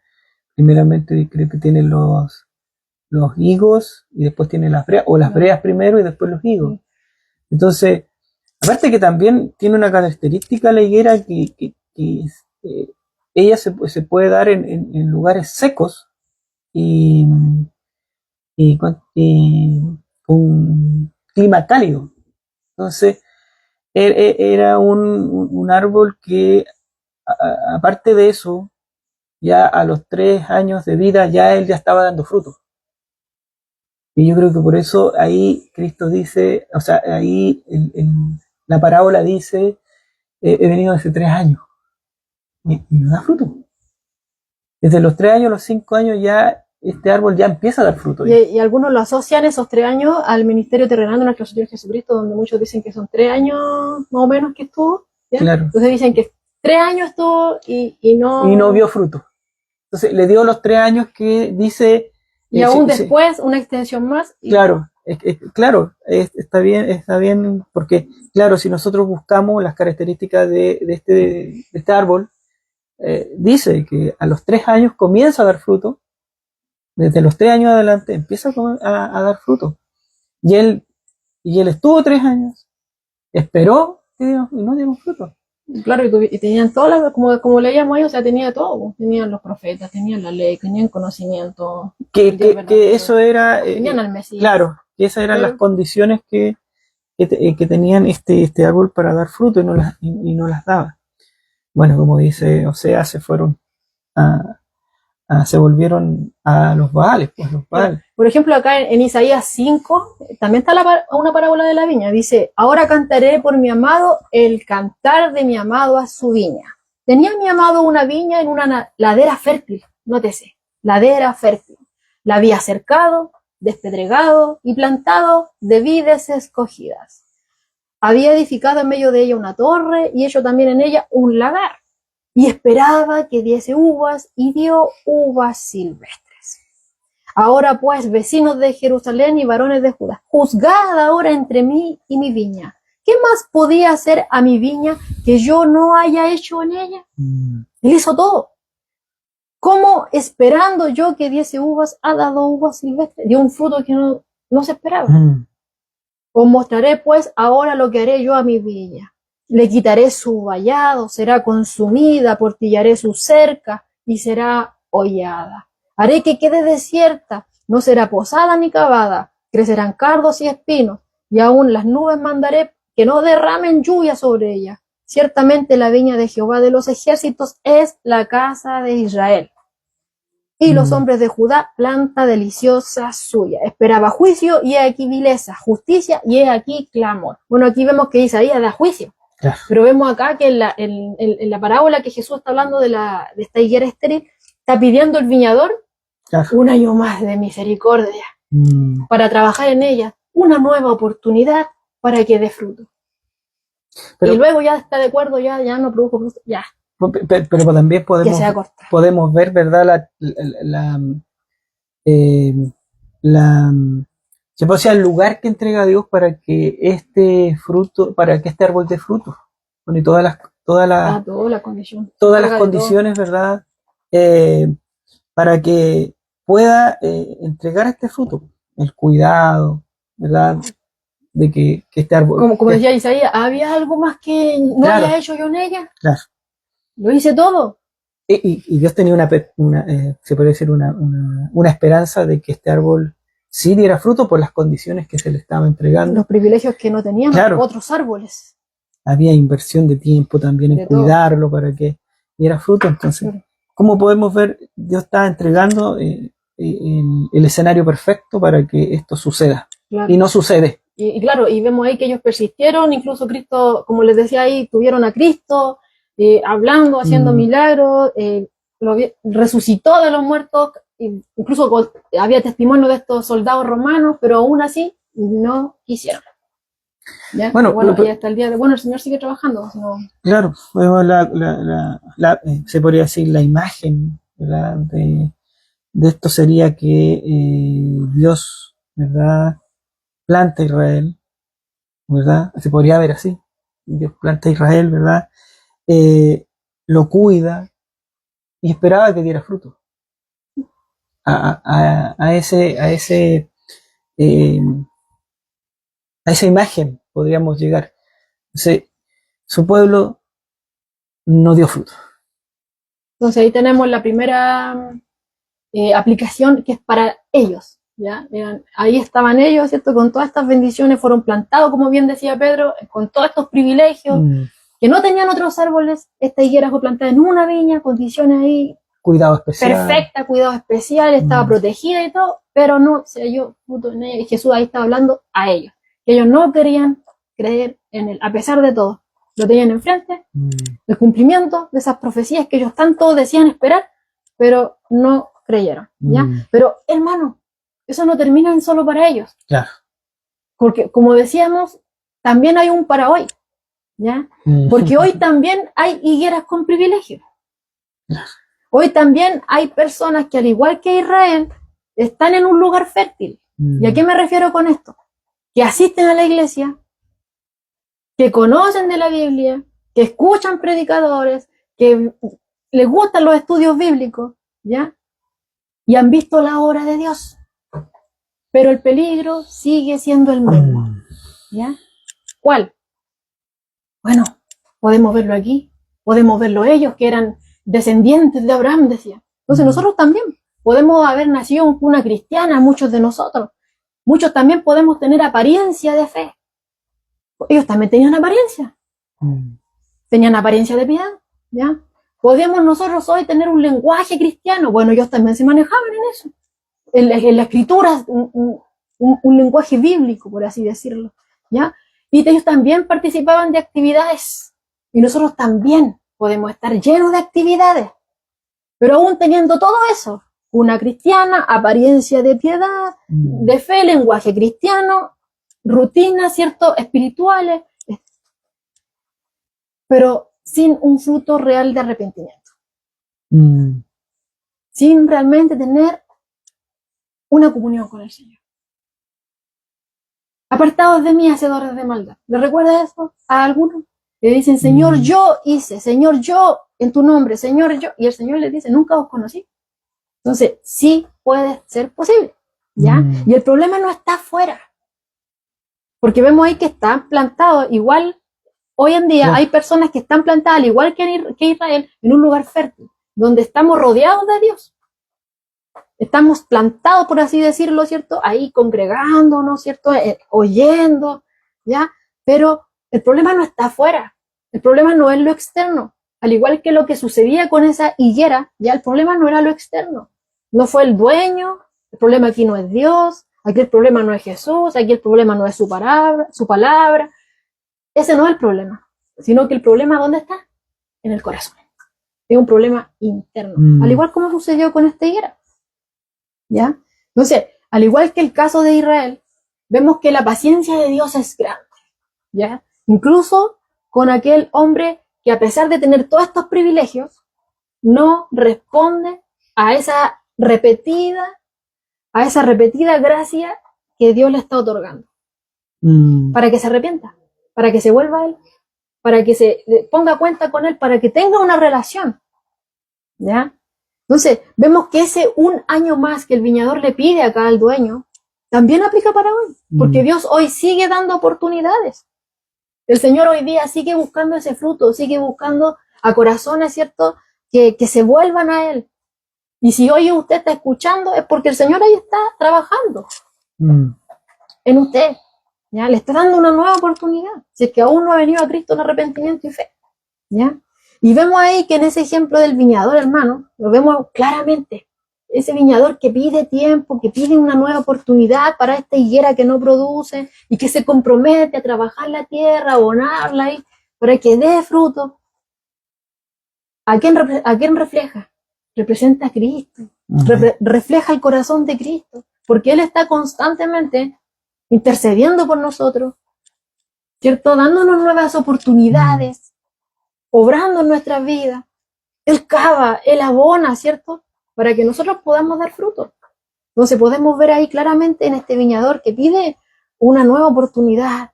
primeramente creo que tiene los higos y después tiene las breas, o las breas primero y después los higos. Entonces, aparte que también tiene una característica la higuera que ella se puede dar en lugares secos y un clima cálido. Entonces, era un árbol que, aparte de eso, ya a los 3 años de vida, ya él ya estaba dando fruto. Y yo creo que por eso ahí Cristo dice, o sea, ahí en la parábola dice, he venido hace 3 años y no da fruto. Desde los 3 años a los 5 años ya este árbol ya empieza a dar fruto. Y algunos lo asocian esos 3 años al ministerio terrenal de nuestro Señor Jesucristo, donde muchos dicen que son 3 años más o menos que estuvo. ¿Ya? Claro. Entonces dicen que 3 años estuvo y no vio fruto. Entonces le dio los 3 años que dice... Y aún después una extensión más. Claro, claro, está bien, porque claro, si nosotros buscamos las características de este árbol, dice que a los 3 años comienza a dar fruto, desde los 3 años adelante empieza a dar fruto. Y él estuvo 3 años, esperó y no dio fruto. Claro, y tenían todas como leíamos ahí, o sea, tenía todo, tenían los profetas, tenían la ley, tenían conocimiento. Que eso era, tenían al Mesías. Claro, que esas eran las condiciones que tenían este árbol para dar fruto y no las daba. Bueno, como dice Oseas, se volvieron a los Baales, pues los Baales. Por ejemplo, acá en Isaías 5, también está una parábola de la viña. Dice, ahora cantaré por mi amado el cantar de mi amado a su viña. Tenía mi amado una viña en una ladera fértil, nótese, ladera fértil. La había cercado, despedregado y plantado de vides escogidas. Había edificado en medio de ella una torre y hecho también en ella un lagar. Y esperaba que diese uvas y dio uvas silvestres. Ahora pues, vecinos de Jerusalén y varones de Judá, juzgad ahora entre mí y mi viña. ¿Qué más podía hacer a mi viña que yo no haya hecho en ella? Él hizo todo. ¿Cómo esperando yo que diese uvas, ha dado uvas silvestres? Dio un fruto que no se esperaba. Os mostraré pues ahora lo que haré yo a mi viña. Le quitaré su vallado, será consumida, portillaré su cerca y será hollada. Haré que quede desierta, no será posada ni cavada, crecerán cardos y espinos, y aún las nubes mandaré que no derramen lluvia sobre ella. Ciertamente la viña de Jehová de los ejércitos es la casa de Israel. Y los hombres de Judá, planta deliciosa suya. Esperaba juicio, y he aquí vileza, justicia, y he aquí clamor. Bueno, aquí vemos que Isaías da juicio. Claro. Pero vemos acá que en la parábola que Jesús está hablando de esta higuera estéril, está pidiendo el viñador Claro. un año más de misericordia para trabajar en ella, una nueva oportunidad para que dé fruto. Y luego ya está de acuerdo, ya no produjo fruto, ya. Pero también podemos ver, ¿verdad? El lugar que entrega Dios para que este árbol dé fruto. Bueno, y todas las condiciones, ¿verdad? Para que pueda entregar este fruto. El cuidado, ¿verdad? De que este árbol. Como decía Isaías, ¿había algo más que no haya hecho yo en ella? Claro. Lo hice todo. Y Dios tenía se puede decir una esperanza de que este árbol sí diera fruto por las condiciones que se le estaba entregando. Los privilegios que no tenían otros árboles. Había inversión de tiempo también en cuidarlo para que diera fruto. Entonces, como podemos ver, Dios está entregando el escenario perfecto para que esto suceda. Claro. Y no sucede. Y claro, y vemos ahí que ellos persistieron, incluso Cristo, como les decía ahí, tuvieron a Cristo hablando, haciendo milagros, resucitó de los muertos, incluso había testimonio de estos soldados romanos, pero aún así no quisieron. ¿Ya? Bueno, y hasta el día de el Señor sigue trabajando. Claro, se podría decir la imagen, ¿verdad? De esto sería que Dios, ¿verdad? Planta a Israel, ¿verdad? Se podría ver así. Dios planta a Israel, ¿verdad? Lo cuida y esperaba que diera fruto. A esa imagen podríamos llegar. Entonces, su pueblo no dio fruto. Entonces ahí tenemos la primera aplicación que es para ellos. ¿Ya? Ahí estaban ellos, ¿cierto? Con todas estas bendiciones, fueron plantados, como bien decía Pedro, con todos estos privilegios, que no tenían otros árboles. Esta higuera fue plantada en una viña, condiciones ahí cuidado especial. Perfecta, cuidado especial, estaba protegida y todo, pero no se halló fruto en ella. Y Jesús ahí estaba hablando a ellos, que ellos no querían creer en él, a pesar de todo. Lo tenían enfrente, el cumplimiento de esas profecías que ellos tanto decían esperar, pero no creyeron, ¿ya? Pero, hermano, eso no termina en solo para ellos. Claro. Porque, como decíamos, también hay un para hoy, ¿ya? Porque hoy también hay higueras con privilegio. Claro. Hoy también hay personas que, al igual que Israel, están en un lugar fértil. ¿Y a qué me refiero con esto? Que asisten a la iglesia, que conocen de la Biblia, que escuchan predicadores, que les gustan los estudios bíblicos, ¿ya? Y han visto la obra de Dios. Pero el peligro sigue siendo el mismo, ¿ya? ¿Cuál? Bueno, podemos verlo aquí, podemos verlo ellos, que eran descendientes de Abraham, decía. Entonces nosotros también podemos haber nacido en cuna cristiana, muchos de nosotros. Muchos también podemos tener apariencia de fe. Ellos también tenían apariencia. Tenían apariencia de piedad, ¿ya? Podemos nosotros hoy tener un lenguaje cristiano. Bueno, ellos también se manejaban en eso. En la escritura, un lenguaje bíblico, por así decirlo, ¿ya? Y ellos también participaban de actividades. Y nosotros también podemos estar llenos de actividades. Pero aún teniendo todo eso, una cristiana, apariencia de piedad, de fe, lenguaje cristiano, rutinas, ¿cierto? Espirituales, pero sin un fruto real de arrepentimiento. Sin realmente tener una comunión con el Señor. Apartados de mí, hacedores de maldad. ¿Le recuerda eso a algunos? Le dicen, Señor, yo hice, Señor, yo, en tu nombre, Señor, yo. Y el Señor les dice, nunca os conocí. Entonces, sí puede ser posible, ¿ya? Y el problema no está afuera. Porque vemos ahí que están plantados, igual, hoy en día hay personas que están plantadas, al igual que Israel, en un lugar fértil, donde estamos rodeados de Dios. Estamos plantados, por así decirlo, ¿cierto? Ahí congregándonos, ¿cierto? Oyendo, ¿ya? Pero el problema no está afuera. El problema no es lo externo. Al igual que lo que sucedía con esa higuera, ya el problema no era lo externo. no fue el dueño, el problema aquí no es Dios, aquí el problema no es Jesús, aquí el problema no es su palabra. Ese no es el problema, sino que el problema, ¿dónde está? En el corazón. Es un problema interno, al igual como sucedió con esta higuera. ¿Ya? Entonces, al igual que el caso de Israel, vemos que la paciencia de Dios es grande. ¿Ya? Incluso con aquel hombre que, a pesar de tener todos estos privilegios, no responde a esa repetida gracia que Dios le está otorgando. Para que se arrepienta, para que se vuelva a Él, para que se ponga cuenta con Él, para que tenga una relación. ¿Ya? Entonces, vemos que ese un año más que el viñador le pide acá al dueño, también aplica para hoy, porque Dios hoy sigue dando oportunidades. El Señor hoy día sigue buscando ese fruto, sigue buscando a corazones, ¿cierto?, que se vuelvan a Él. Y si hoy usted está escuchando, es porque el Señor ahí está trabajando en usted. ¿Ya? Le está dando una nueva oportunidad, si es que aún no ha venido a Cristo en arrepentimiento y fe. ¿Ya? Y vemos ahí que en ese ejemplo del viñador, hermano, lo vemos claramente. Ese viñador que pide tiempo, que pide una nueva oportunidad para esta higuera que no produce y que se compromete a trabajar la tierra, a abonarla ahí, para que dé fruto. ¿A quién refleja? Representa a Cristo. Refleja el corazón de Cristo, porque Él está constantemente intercediendo por nosotros, ¿cierto? Dándonos nuevas oportunidades, obrando en nuestras vidas. Él cava, Él abona, ¿cierto?, para que nosotros podamos dar fruto. Entonces podemos ver ahí claramente en este viñador que pide una nueva oportunidad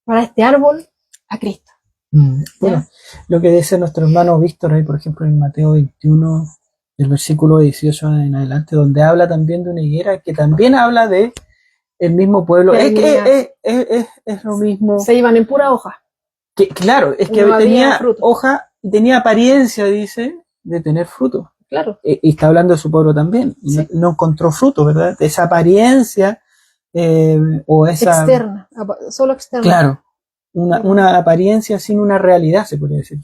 para este árbol a Cristo. Bueno, lo que dice nuestro hermano Víctor ahí, por ejemplo, en Mateo 21, el versículo 18 en adelante, donde habla también de una higuera que también habla de el mismo pueblo. Es lo mismo. Se iban en pura hoja. Claro, es que no tenía hoja, tenía apariencia, dice, de tener fruto. Claro. Y está hablando de su pueblo también. Sí. No encontró fruto, ¿verdad? Esa apariencia o esa... Externa, solo externa. Claro, una apariencia sin una realidad, se podría decir.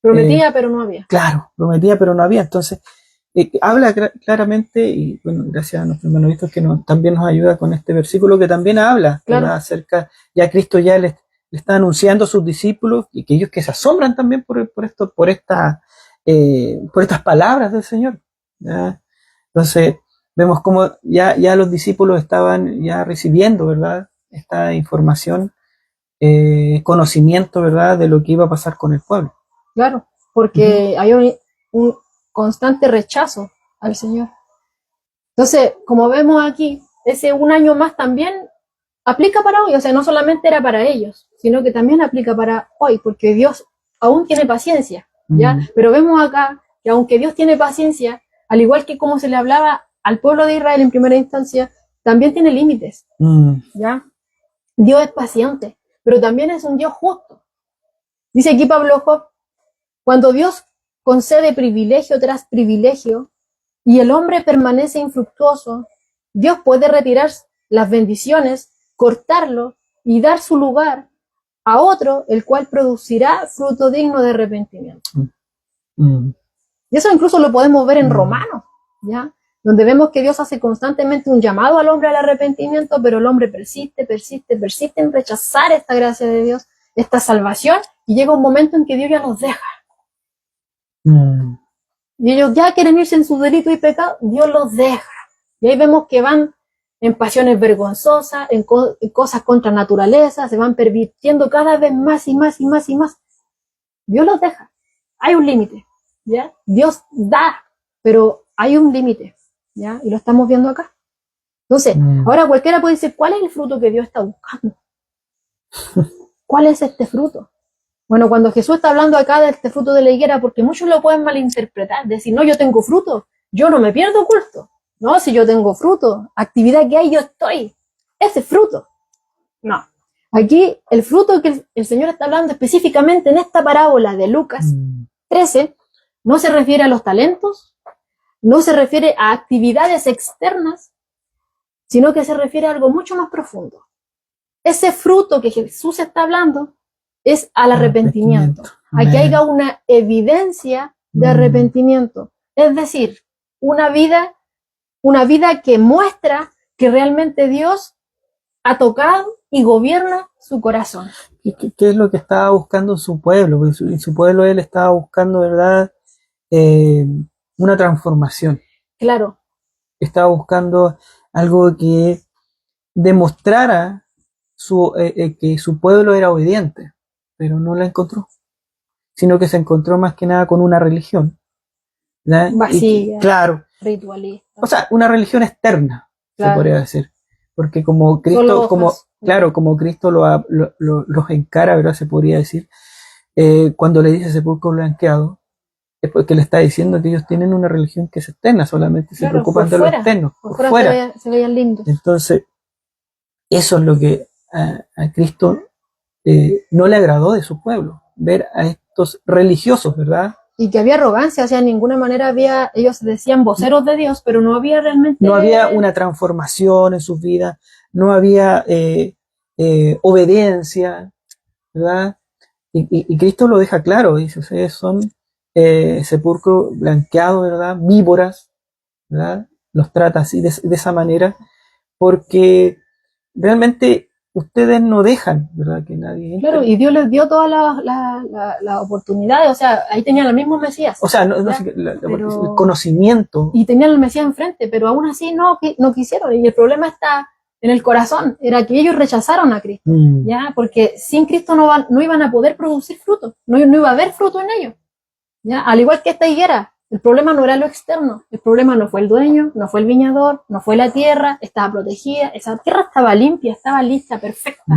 Prometía, pero no había. Claro, prometía, pero no había. Entonces, habla claramente, y bueno, gracias a nuestro hermano Víctor que también nos ayuda con este versículo que también habla, claro, acerca, ya Cristo ya le está anunciando a sus discípulos y que ellos que se asombran también por estas palabras del Señor. ¿Ya? Entonces, vemos cómo ya los discípulos estaban ya recibiendo, ¿verdad?, esta información, conocimiento, ¿verdad?, de lo que iba a pasar con el pueblo. Claro, porque hay un constante rechazo al Señor. Entonces, como vemos aquí, ese un año más también aplica para hoy. O sea, no solamente era para ellos, sino que también aplica para hoy, porque Dios aún tiene paciencia, ¿ya? Pero vemos acá que aunque Dios tiene paciencia, al igual que como se le hablaba al pueblo de Israel en primera instancia, también tiene límites, ¿ya? Dios es paciente, pero también es un Dios justo. Dice aquí Pablo Job, cuando Dios concede privilegio tras privilegio y el hombre permanece infructuoso, Dios puede retirar las bendiciones, cortarlo y dar su lugar a otro, el cual producirá fruto digno de arrepentimiento. Y eso incluso lo podemos ver en Romanos, ¿ya? Donde vemos que Dios hace constantemente un llamado al hombre al arrepentimiento, pero el hombre persiste en rechazar esta gracia de Dios, esta salvación, y llega un momento en que Dios ya los deja. Y ellos ya quieren irse en su delito y pecado, Dios los deja. Y ahí vemos que van en pasiones vergonzosas, en cosas contra naturaleza, se van pervirtiendo cada vez más y más y más y más. Dios los deja. Hay un límite, ¿ya? Dios da, pero hay un límite, ¿ya? Y lo estamos viendo acá. Entonces, ahora cualquiera puede decir, ¿cuál es el fruto que Dios está buscando? ¿Cuál es este fruto? Bueno, cuando Jesús está hablando acá de este fruto de la higuera, porque muchos lo pueden malinterpretar, decir, no, yo tengo fruto, yo no me pierdo culto. No, si yo tengo fruto, actividad que hay, yo estoy. Ese es fruto. No. Aquí el fruto que el Señor está hablando específicamente en esta parábola de Lucas 13, no se refiere a los talentos, no se refiere a actividades externas, sino que se refiere a algo mucho más profundo. Ese fruto que Jesús está hablando es al arrepentimiento. Aquí hay una evidencia de arrepentimiento. Es decir, una vida una vida que muestra que realmente Dios ha tocado y gobierna su corazón. ¿Qué es lo que estaba buscando en su pueblo? Porque en su pueblo él estaba buscando, ¿verdad? Una transformación. Claro. Estaba buscando algo que demostrara que su pueblo era obediente, pero no la encontró, sino que se encontró más que nada con una religión, ¿verdad? Vacía, claro, ritualista. o sea, una religión externa, Claro. se podría decir, porque como Cristo, como Cristo los encara, ¿verdad? Se podría decir, cuando le dice sepulcro blanqueado, es porque le está diciendo que ellos tienen una religión que es externa, solamente se preocupan de lo externo, por fuera. Se veían lindos. Entonces, eso es lo que a Cristo no le agradó de su pueblo, ver a estos religiosos, ¿verdad? Y que había arrogancia, o sea, en ninguna manera había, ellos decían voceros de Dios, pero no había realmente... No había una transformación en sus vidas, no había obediencia, ¿verdad? Y Cristo lo deja claro, dice, ustedes son sepulcro blanqueado, ¿verdad? Víboras, ¿verdad? Los trata así, de esa manera, porque realmente ustedes no dejan, ¿verdad? Que nadie entre. Claro, y Dios les dio todas las oportunidades, o sea, ahí tenían el mismo Mesías. O sea, el conocimiento. Y tenían el Mesías enfrente, pero aún así no quisieron, y el problema está en el corazón, era que ellos rechazaron a Cristo, ¿ya? Porque sin Cristo no iban a poder producir fruto, no iba a haber fruto en ellos, ¿ya? Al igual que esta higuera, el problema no era lo externo, el problema no fue el dueño, no fue el viñador, no fue la tierra, estaba protegida, esa tierra estaba limpia, estaba lista, perfecta,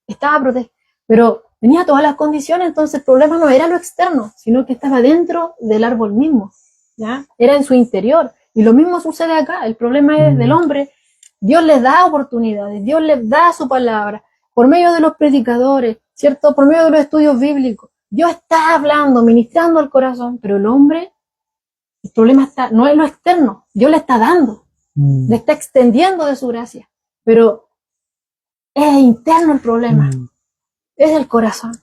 estaba protegida, pero tenía todas las condiciones, entonces el problema no era lo externo, sino que estaba dentro del árbol mismo, ¿ya? Era en su interior, y lo mismo sucede acá, el problema es del hombre. Dios les da oportunidades, Dios les da su palabra, por medio de los predicadores, ¿cierto? Por medio de los estudios bíblicos. Dios está hablando, ministrando al corazón, pero el hombre, el problema no es lo externo, Dios le está dando, le está extendiendo de su gracia, pero es interno el problema, es el corazón,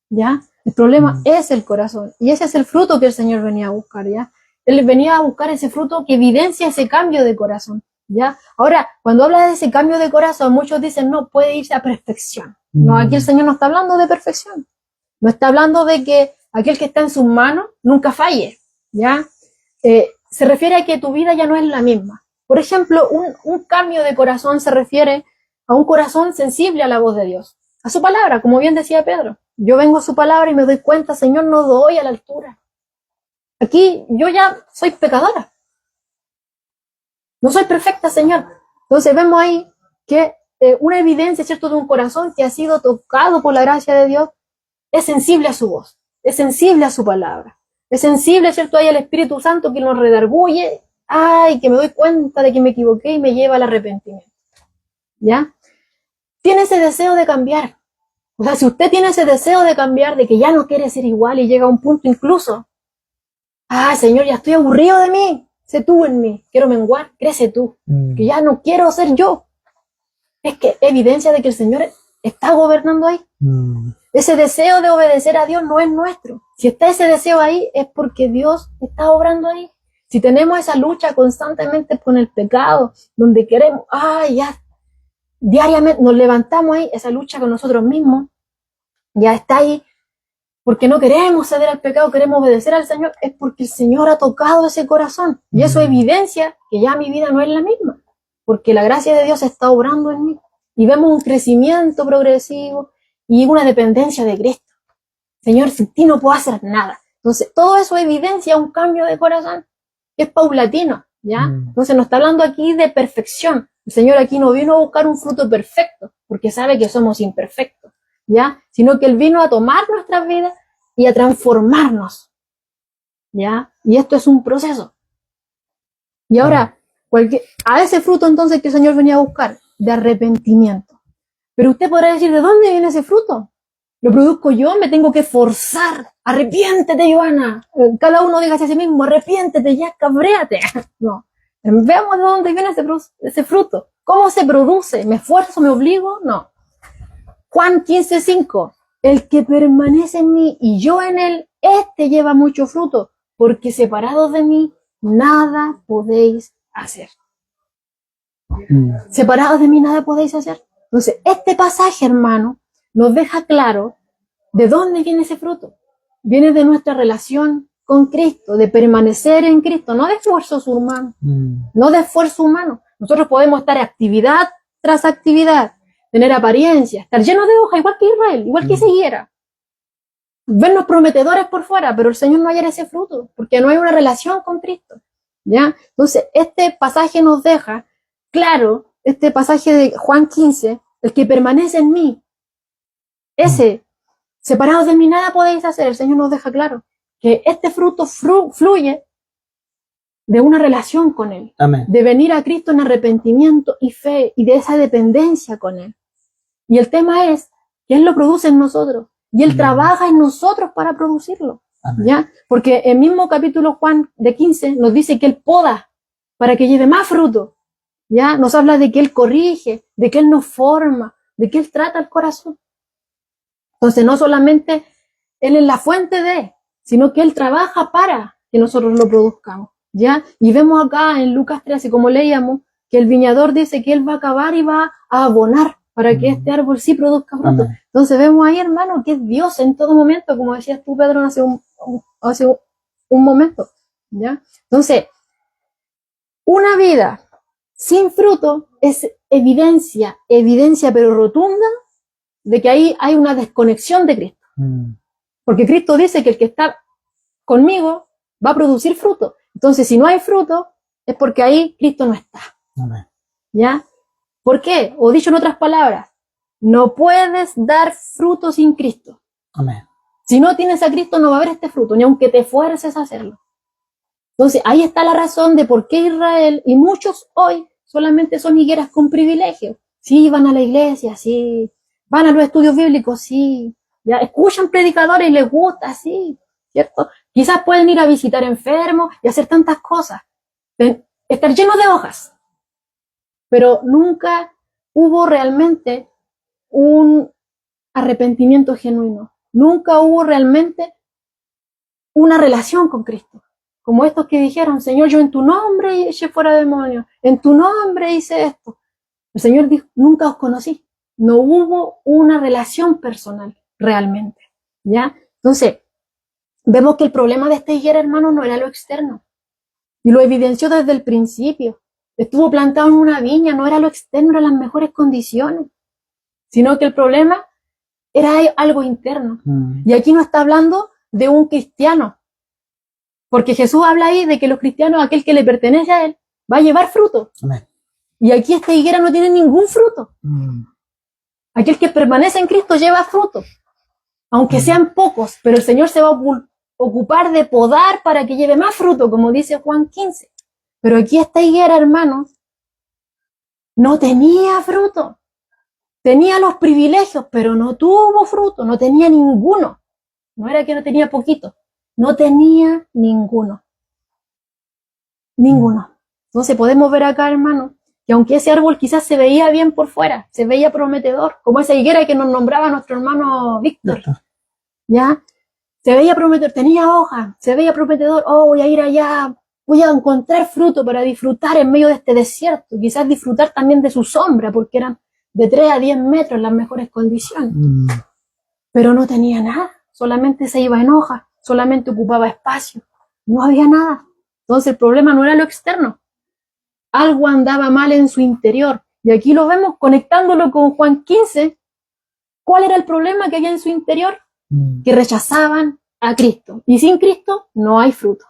¿ya? El problema es el corazón, y ese es el fruto que el Señor venía a buscar, ¿ya? Él venía a buscar ese fruto que evidencia ese cambio de corazón. ¿Ya? Ahora, cuando habla de ese cambio de corazón, muchos dicen, no, puede irse a perfección. No, aquí el Señor no está hablando de perfección. No está hablando de que aquel que está en sus manos nunca falle, ¿ya? Se refiere a que tu vida ya no es la misma. Por ejemplo, un cambio de corazón se refiere a un corazón sensible a la voz de Dios, a su palabra, como bien decía Pedro. Yo vengo a su palabra y me doy cuenta, Señor, no doy a la altura. Aquí yo ya soy pecadora. No soy perfecta, Señor. Entonces vemos ahí que una evidencia, ¿cierto?, de un corazón que ha sido tocado por la gracia de Dios, es sensible a su voz, es sensible a su palabra, es sensible, ¿cierto?, ahí al Espíritu Santo que nos redarguye, que me doy cuenta de que me equivoqué y me lleva al arrepentimiento, ¿ya? Tiene ese deseo de cambiar. O sea, si usted tiene ese deseo de cambiar, de que ya no quiere ser igual y llega a un punto incluso, Señor, ya estoy aburrido de mí, sé tú en mí, quiero menguar, crece tú, que ya no quiero ser yo. Es que evidencia de que el Señor está gobernando ahí. Ese deseo de obedecer a Dios no es nuestro. Si está ese deseo ahí, es porque Dios está obrando ahí. Si tenemos esa lucha constantemente con el pecado, donde queremos, ya, diariamente nos levantamos ahí, esa lucha con nosotros mismos, ya está ahí, porque no queremos ceder al pecado, queremos obedecer al Señor, es porque el Señor ha tocado ese corazón. Y eso evidencia que ya mi vida no es la misma, porque la gracia de Dios está obrando en mí. Y vemos un crecimiento progresivo y una dependencia de Cristo. Señor, sin ti no puedo hacer nada. Entonces, todo eso evidencia un cambio de corazón, que es paulatino, ¿ya? Entonces, no está hablando aquí de perfección. El Señor aquí no vino a buscar un fruto perfecto, porque sabe que somos imperfectos, ¿ya? Sino que Él vino a tomar nuestras vidas y a transformarnos, ¿ya? Y esto es un proceso. Y ahora, a ese fruto entonces que el Señor venía a buscar, de arrepentimiento. Pero usted podrá decir, ¿de dónde viene ese fruto? ¿Lo produzco yo? ¿Me tengo que forzar? Arrepiéntete, Joana. Cada uno diga a sí mismo, arrepiéntete, ya, cabréate. No. Veamos de dónde viene ese fruto. ¿Cómo se produce? ¿Me esfuerzo? ¿Me obligo? No. Juan 15:5. El que permanece en mí y yo en él, este lleva mucho fruto, porque separados de mí, nada podéis hacer. Separados de mí nada podéis hacer. Entonces, este pasaje, hermano, nos deja claro de dónde viene ese fruto. Viene de nuestra relación con Cristo, de permanecer en Cristo, no de esfuerzos humanos, no de esfuerzo humano. Nosotros podemos estar actividad tras actividad, tener apariencia, estar llenos de hojas, igual que Israel, igual que Higuera, vernos prometedores por fuera, pero el Señor no hallar ese fruto, porque no hay una relación con Cristo, ¿ya? Entonces, este pasaje nos deja claro, este pasaje de Juan 15, el que permanece en mí, ese, separados de mí nada podéis hacer, el Señor nos deja claro que este fruto fluye de una relación con Él, Amén. de venir a Cristo en arrepentimiento y fe y de esa dependencia con Él. Y el tema es que Él lo produce en nosotros y Él trabaja en nosotros para producirlo. Amén. ¿Ya? Porque el mismo capítulo Juan de 15 nos dice que Él poda para que lleve más fruto. ¿Ya? Nos habla de que Él corrige, de que Él nos forma, de que Él trata el corazón. Entonces no solamente Él es la fuente de, sino que Él trabaja para que nosotros lo produzcamos. ¿Ya? Y vemos acá en Lucas 13, como leíamos, que el viñador dice que Él va a acabar y va a abonar para que este árbol sí produzca fruto. Amén. Entonces vemos ahí, hermano, que es Dios en todo momento, como decías tú, Pedro, hace un momento. ¿Ya? Entonces, una vida sin fruto es evidencia pero rotunda de que ahí hay una desconexión de Cristo. Porque Cristo dice que el que está conmigo va a producir fruto. Entonces, si no hay fruto, es porque ahí Cristo no está. Amén. ¿Ya? ¿Por qué? O dicho en otras palabras, no puedes dar fruto sin Cristo. Amén. Si no tienes a Cristo, no va a haber este fruto, ni aunque te esfuerces a hacerlo. Entonces, ahí está la razón de por qué Israel y muchos hoy solamente son higueras con privilegios. Sí, van a la iglesia, sí. Van a los estudios bíblicos, sí. Ya escuchan predicadores y les gusta, sí. ¿Cierto? Quizás pueden ir a visitar enfermos y hacer tantas cosas. Estar llenos de hojas. Pero nunca hubo realmente un arrepentimiento genuino. Nunca hubo realmente una relación con Cristo. Como estos que dijeron, Señor, yo en tu nombre eché fuera demonios, en tu nombre hice esto. El Señor dijo, nunca os conocí. No hubo una relación personal realmente. ¿Ya? Entonces, vemos que el problema de esta higuera, hermano, no era lo externo. Y lo evidenció desde el principio. Estuvo plantado en una viña, no era lo externo, eran las mejores condiciones. Sino que el problema era algo interno. Y aquí no está hablando de un cristiano. Porque Jesús habla ahí de que los cristianos, aquel que le pertenece a Él, va a llevar fruto. Amén. Y aquí esta higuera no tiene ningún fruto. Aquel que permanece en Cristo lleva fruto. Aunque sean pocos, pero el Señor se va a ocupar de podar para que lleve más fruto, como dice Juan 15. Pero aquí esta higuera, hermanos, no tenía fruto. Tenía los privilegios, pero no tuvo fruto, no tenía ninguno. No era que no tenía poquito, no tenía ninguno. Ninguno. Entonces podemos ver acá, hermano, que aunque ese árbol quizás se veía bien por fuera, se veía prometedor, como esa higuera que nos nombraba nuestro hermano Víctor, ¿ya? Se veía prometedor, tenía hojas, se veía prometedor, oh, voy a ir allá, voy a encontrar fruto para disfrutar en medio de este desierto, quizás disfrutar también de su sombra, porque eran de 3 a 10 metros en las mejores condiciones. Pero no tenía nada, solamente se iba en hojas, solamente ocupaba espacio, no había nada. Entonces el problema no era lo externo, algo andaba mal en su interior. Y aquí lo vemos conectándolo con Juan 15. ¿Cuál era el problema que había en su interior? Que rechazaban a Cristo. Y sin Cristo no hay fruto.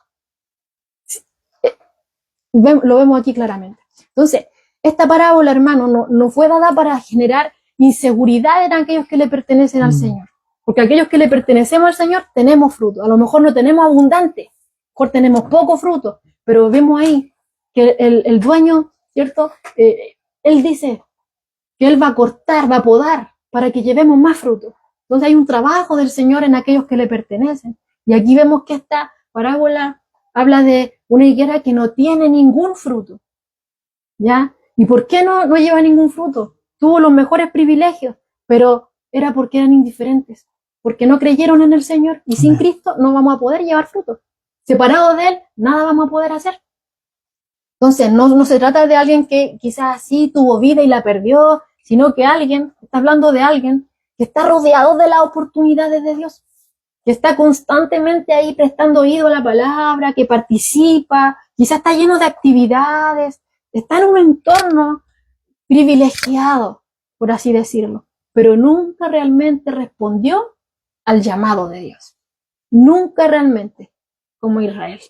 Lo vemos aquí claramente. Entonces, esta parábola, hermano, no fue dada para generar inseguridad en aquellos que le pertenecen al Señor. Porque aquellos que le pertenecemos al Señor tenemos fruto. A lo mejor no tenemos abundante, a lo mejor tenemos poco fruto, pero vemos ahí que el dueño, ¿cierto? Él dice que Él va a cortar, va a podar para que llevemos más fruto. Entonces hay un trabajo del Señor en aquellos que le pertenecen. Y aquí vemos que esta parábola habla de una higuera que no tiene ningún fruto. ¿Ya? ¿Y por qué no lleva ningún fruto? Tuvo los mejores privilegios, pero era porque eran indiferentes, porque no creyeron en el Señor. Y sin Cristo no vamos a poder llevar fruto. Separados de Él, nada vamos a poder hacer. Entonces, no se trata de alguien que quizás sí tuvo vida y la perdió, sino que está hablando de alguien que está rodeado de las oportunidades de Dios, que está constantemente ahí prestando oído a la palabra, que participa, quizás está lleno de actividades, está en un entorno privilegiado, por así decirlo, pero nunca realmente respondió al llamado de Dios. Nunca realmente, como Israel.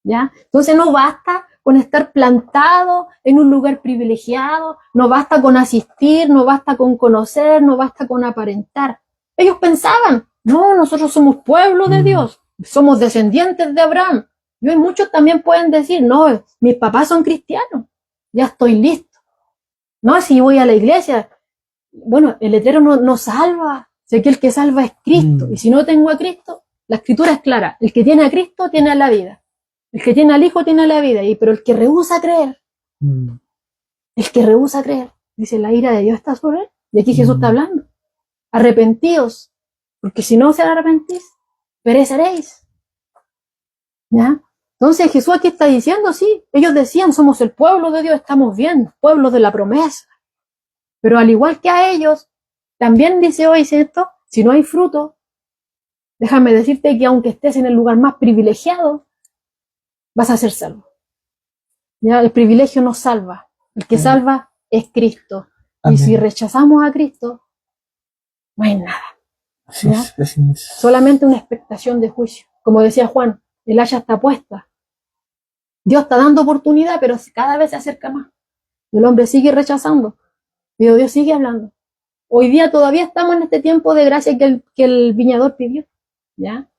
¿Ya? Entonces no basta con estar plantado en un lugar privilegiado, no basta con asistir, no basta con conocer, no basta con aparentar. Ellos pensaban, no, nosotros somos pueblo de Dios, somos descendientes de Abraham. Y hoy muchos también pueden decir, no, mis papás son cristianos, ya estoy listo. No, si voy a la iglesia, bueno, el letrero no salva, sé que el que salva es Cristo, y si no tengo a Cristo, la escritura es clara, el que tiene a Cristo tiene la vida. El que tiene al Hijo tiene la vida, pero el que rehúsa creer, dice, la ira de Dios está sobre él. Y aquí Jesús está hablando. Arrepentíos, porque si no se arrepentís, pereceréis. ¿Ya? Entonces Jesús aquí está diciendo, sí, ellos decían, somos el pueblo de Dios, estamos bien, pueblo de la promesa. Pero al igual que a ellos, también dice hoy, ¿cierto? Si no hay fruto, déjame decirte que aunque estés en el lugar más privilegiado, vas a ser salvo. ¿Ya? El privilegio no salva. El que salva es Cristo. Amén. Y si rechazamos a Cristo, no hay nada. ¿Ya? Solamente una expectación de juicio. Como decía Juan, el haya está puesta. Dios está dando oportunidad, pero cada vez se acerca más. El hombre sigue rechazando, pero Dios sigue hablando. Hoy día todavía estamos en este tiempo de gracia que el viñador pidió. ¿Ya?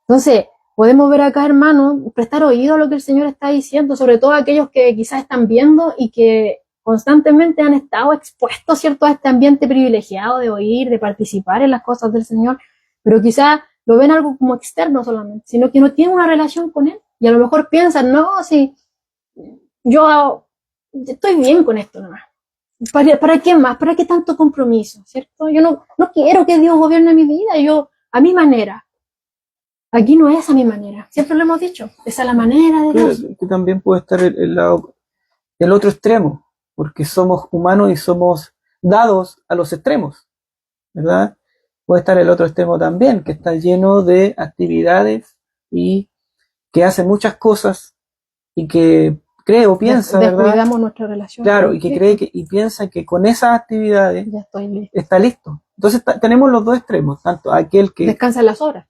Entonces, podemos ver acá, hermanos, prestar oído a lo que el Señor está diciendo, sobre todo aquellos que quizás están viendo y que constantemente han estado expuestos, ¿cierto?, a este ambiente privilegiado de oír, de participar en las cosas del Señor, pero quizás lo ven algo como externo solamente, sino que no tienen una relación con Él. Y a lo mejor piensan, no, si yo estoy bien con esto nomás. ¿Para qué más? ¿Para qué tanto compromiso? ¿Cierto? Yo no quiero que Dios gobierne mi vida, yo a mi manera. Aquí no es a mi manera, siempre lo hemos dicho, es a la manera de Dios. Que también puede estar el otro extremo, porque somos humanos y somos dados a los extremos, ¿verdad? Puede estar el otro extremo también, que está lleno de actividades y que hace muchas cosas y que cree o piensa, descuidamos ¿verdad? Nuestra relación. Claro, y que cree y piensa que con esas actividades ya estoy listo. Está listo. Entonces tenemos los dos extremos, tanto aquel que descansa en las horas.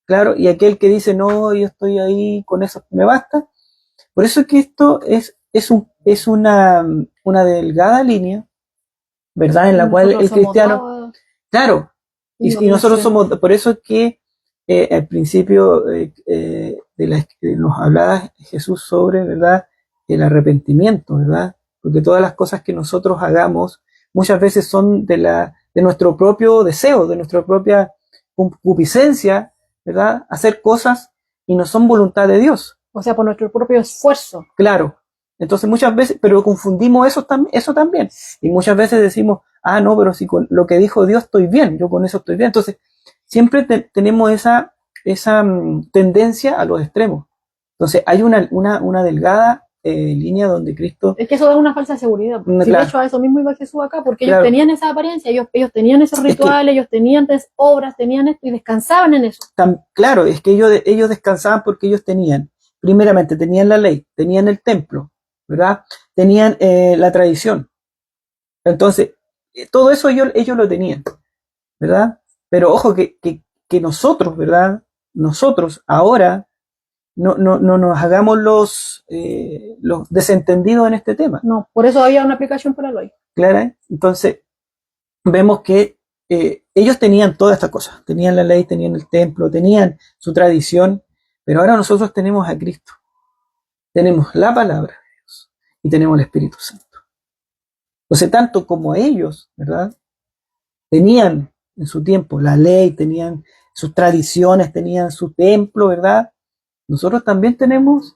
Claro, y aquel que dice, no, yo estoy ahí, con eso me basta. Por eso es que esto es una delgada línea, ¿verdad? En la cual el cristiano, claro, y nosotros somos, por eso es que al principio nos hablaba Jesús sobre, ¿verdad?, el arrepentimiento, ¿verdad? Porque todas las cosas que nosotros hagamos muchas veces son de nuestro propio deseo, de nuestra propia concupiscencia, ¿verdad? Hacer cosas y no son voluntad de Dios. O sea, por nuestro propio esfuerzo. Claro. Entonces muchas veces, pero confundimos eso también. Y muchas veces decimos, no, pero si con lo que dijo Dios estoy bien, yo con eso estoy bien. Entonces, siempre tenemos esa tendencia a los extremos. Entonces, hay una delgada línea donde Cristo... Es que eso es una falsa seguridad. Claro. De hecho, a eso mismo iba Jesús acá, porque ellos tenían esa apariencia, ellos tenían esos rituales, ellos tenían obras, tenían esto y descansaban en eso. Claro, es que ellos descansaban porque ellos primeramente tenían la ley, tenían el templo, ¿verdad? Tenían la tradición. Entonces, todo eso ellos lo tenían, ¿verdad? Pero ojo que nosotros, ¿verdad? Nosotros ahora no nos hagamos los desentendidos en este tema. No, por eso había una aplicación para lo ahí. Claro, entonces vemos que ellos tenían todas estas cosas, tenían la ley, tenían el templo, tenían su tradición, pero ahora nosotros tenemos a Cristo, tenemos la palabra de Dios y tenemos el Espíritu Santo. Entonces, tanto como ellos, ¿verdad?, tenían en su tiempo la ley, tenían sus tradiciones, tenían su templo, ¿verdad? Nosotros también tenemos,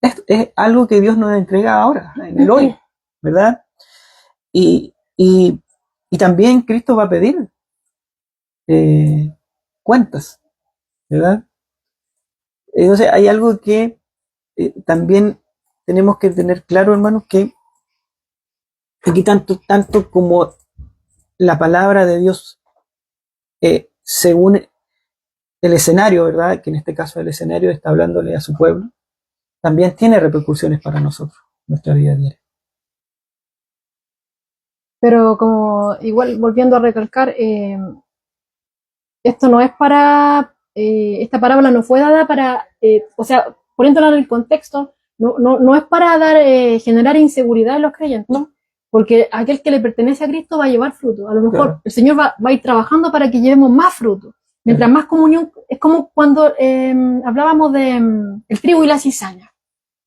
es algo que Dios nos entrega ahora, en el hoy, ¿verdad? Y también Cristo va a pedir cuentas, ¿verdad? Entonces hay algo que también tenemos que tener claro, hermanos, que aquí tanto como la palabra de Dios, según el escenario, ¿verdad? Que en este caso el escenario está hablándole a su pueblo, también tiene repercusiones para nosotros, nuestra vida diaria. Pero como igual volviendo a recalcar, esto no es para, esta parábola no fue dada para, o sea, poniéndola en el contexto, no es para dar, generar inseguridad en los creyentes, ¿No? porque aquel que le pertenece a Cristo va a llevar fruto. A lo mejor Claro. el Señor va a ir trabajando para que llevemos más fruto. Mientras más comunión, es como cuando hablábamos de el trigo y la cizaña,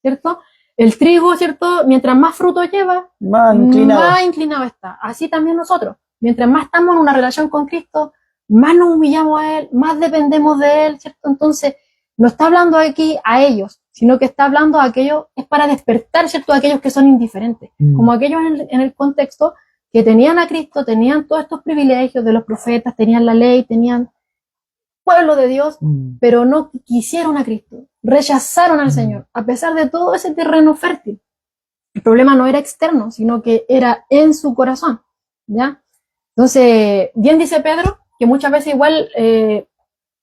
¿cierto? El trigo, ¿cierto? Mientras más fruto lleva, Más inclinado está. Así también nosotros. Mientras más estamos en una relación con Cristo, más nos humillamos a Él, más dependemos de Él, ¿cierto? Entonces, no está hablando aquí a ellos, sino que está hablando a aquellos, es para despertar, ¿cierto? A aquellos que son indiferentes, como aquellos en el contexto que tenían a Cristo, tenían todos estos privilegios de los profetas, tenían la ley, tenían pueblo de Dios, pero no quisieron a Cristo, rechazaron al Señor, a pesar de todo ese terreno fértil. El problema no era externo, sino que era en su corazón, ¿ya? Entonces, bien dice Pedro, que muchas veces igual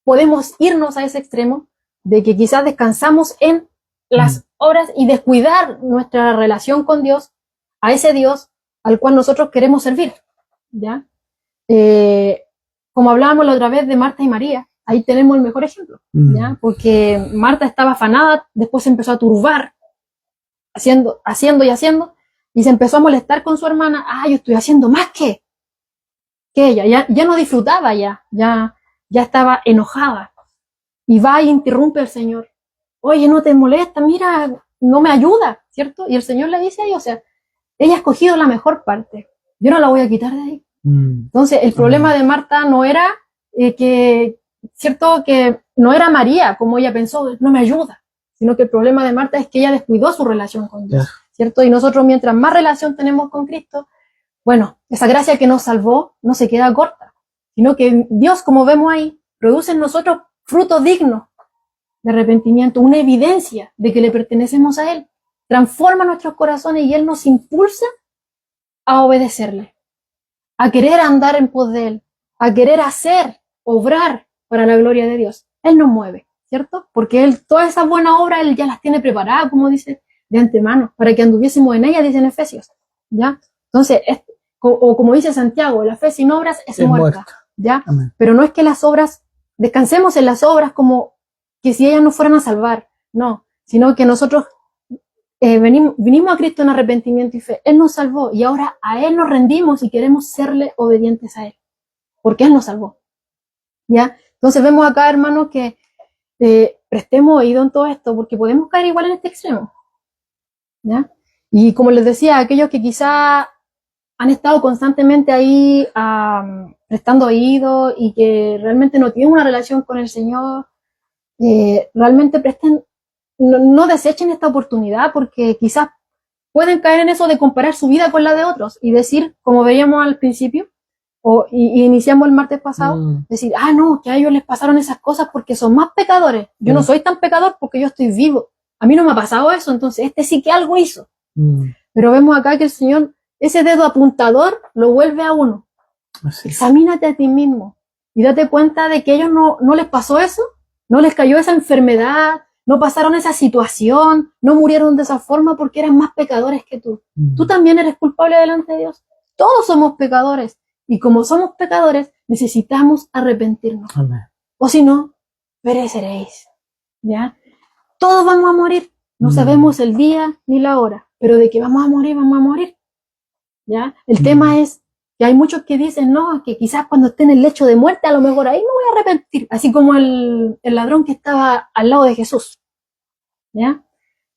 podemos irnos a ese extremo de que quizás descansamos en las obras y descuidar nuestra relación con Dios, a ese Dios al cual nosotros queremos servir, ¿ya? Como hablábamos la otra vez de Marta y María, ahí tenemos el mejor ejemplo, ¿ya? Porque Marta estaba afanada, después se empezó a turbar, haciendo, y se empezó a molestar con su hermana. Yo estoy haciendo más que ella, ya no disfrutaba, ya estaba enojada. Y va y interrumpe al Señor. Oye, no te molesta, mira, no me ayuda, ¿cierto? Y el Señor le dice ahí, o sea, ella ha escogido la mejor parte, yo no la voy a quitar de ahí. Entonces, el problema de Marta no era ¿cierto? Que no era María, como ella pensó, no me ayuda, sino que el problema de Marta es que ella descuidó su relación con Dios, ¿cierto? Y nosotros, mientras más relación tenemos con Cristo, bueno, esa gracia que nos salvó no se queda corta, sino que Dios, como vemos ahí, produce en nosotros frutos dignos de arrepentimiento, una evidencia de que le pertenecemos a Él, transforma nuestros corazones y Él nos impulsa a obedecerle, a querer andar en pos de Él, a querer hacer, obrar para la gloria de Dios. Él nos mueve, ¿cierto? Porque Él, todas esas buenas obras, Él ya las tiene preparadas, como dice, de antemano, para que anduviésemos en ellas, dicen Efesios, ¿ya? Entonces, o como dice Santiago, la fe sin obras es muerta, ¿ya? Amén. Pero no es que las obras, descansemos en las obras como que si ellas nos fueran a salvar, no, sino que nosotros vinimos a Cristo en arrepentimiento y fe. Él nos salvó y ahora a Él nos rendimos y queremos serle obedientes a Él, porque Él nos salvó, ¿ya? Entonces vemos acá, hermanos, que prestemos oído en todo esto, porque podemos caer igual en este extremo, ¿ya? Y como les decía, aquellos que quizá han estado constantemente ahí prestando oído y que realmente no tienen una relación con el Señor, realmente no desechen esta oportunidad, porque quizás pueden caer en eso de comparar su vida con la de otros y decir, como veíamos al principio, y iniciamos el martes pasado, decir, no, que a ellos les pasaron esas cosas porque son más pecadores. Yo no soy tan pecador porque yo estoy vivo. A mí no me ha pasado eso, entonces este sí que algo hizo. Pero vemos acá que el Señor, ese dedo apuntador, lo vuelve a uno. Examínate a ti mismo y date cuenta de que a ellos no les pasó eso, no les cayó esa enfermedad, no pasaron esa situación, no murieron de esa forma porque eran más pecadores que tú. Tú también eres culpable delante de Dios. Todos somos pecadores. Y como somos pecadores, necesitamos arrepentirnos. Amén. O si no, pereceréis. ¿Ya? Todos vamos a morir. No sabemos el día ni la hora. Pero de que vamos a morir, vamos a morir. ¿Ya? El tema es que hay muchos que dicen, no, que quizás cuando esté en el lecho de muerte, a lo mejor ahí me voy a arrepentir. Así como el ladrón que estaba al lado de Jesús. ¿Ya?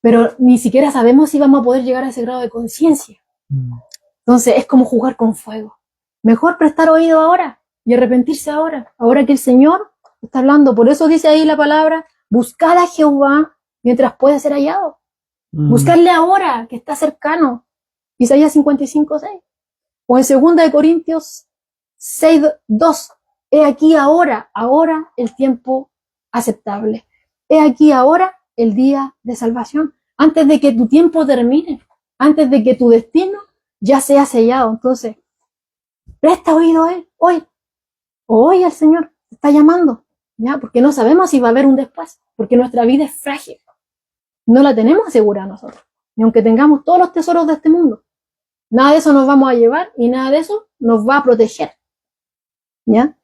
Pero ni siquiera sabemos si vamos a poder llegar a ese grado de conciencia. Entonces es como jugar con fuego. Mejor prestar oído ahora y arrepentirse ahora que el Señor está hablando. Por eso dice ahí la palabra, buscad a Jehová mientras puede ser hallado. Buscarle ahora, que está cercano. Isaías 55:6. O en 2 Corintios 6:2. He aquí ahora el tiempo aceptable. He aquí ahora el día de salvación. antes de que tu tiempo termine, antes de que tu destino ya sea sellado. Entonces, presta oído a Él hoy, o hoy el Señor te está llamando, ¿ya? Porque no sabemos si va a haber un después, porque nuestra vida es frágil, no la tenemos asegurada nosotros, y aunque tengamos todos los tesoros de este mundo, nada de eso nos vamos a llevar y nada de eso nos va a proteger, ¿ya?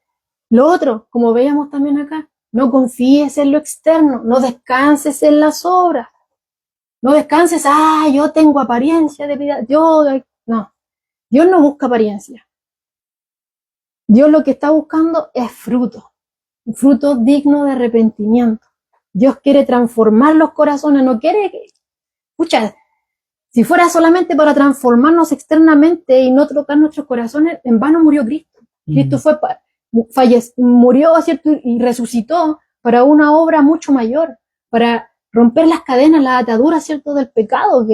Lo otro, como veíamos también acá, no confíes en lo externo, no descanses en las obras, no descanses, yo tengo apariencia de piedad, no, Dios no busca apariencia, Dios lo que está buscando es fruto, fruto digno de arrepentimiento. Dios quiere transformar los corazones, no quiere que, escucha, si fuera solamente para transformarnos externamente y no tocar nuestros corazones, en vano murió Cristo. Cristo murió, ¿cierto? Y resucitó para una obra mucho mayor, para romper las cadenas, las ataduras, ¿cierto? Del pecado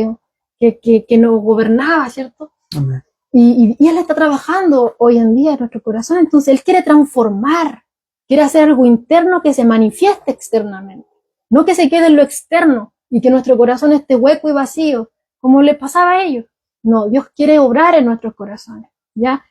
que nos gobernaba, ¿cierto? Amén. Y Él está trabajando hoy en día en nuestro corazón, entonces Él quiere transformar, quiere hacer algo interno que se manifieste externamente, no que se quede en lo externo y que nuestro corazón esté hueco y vacío, como les pasaba a ellos. No, Dios quiere obrar en nuestros corazones, ¿ya?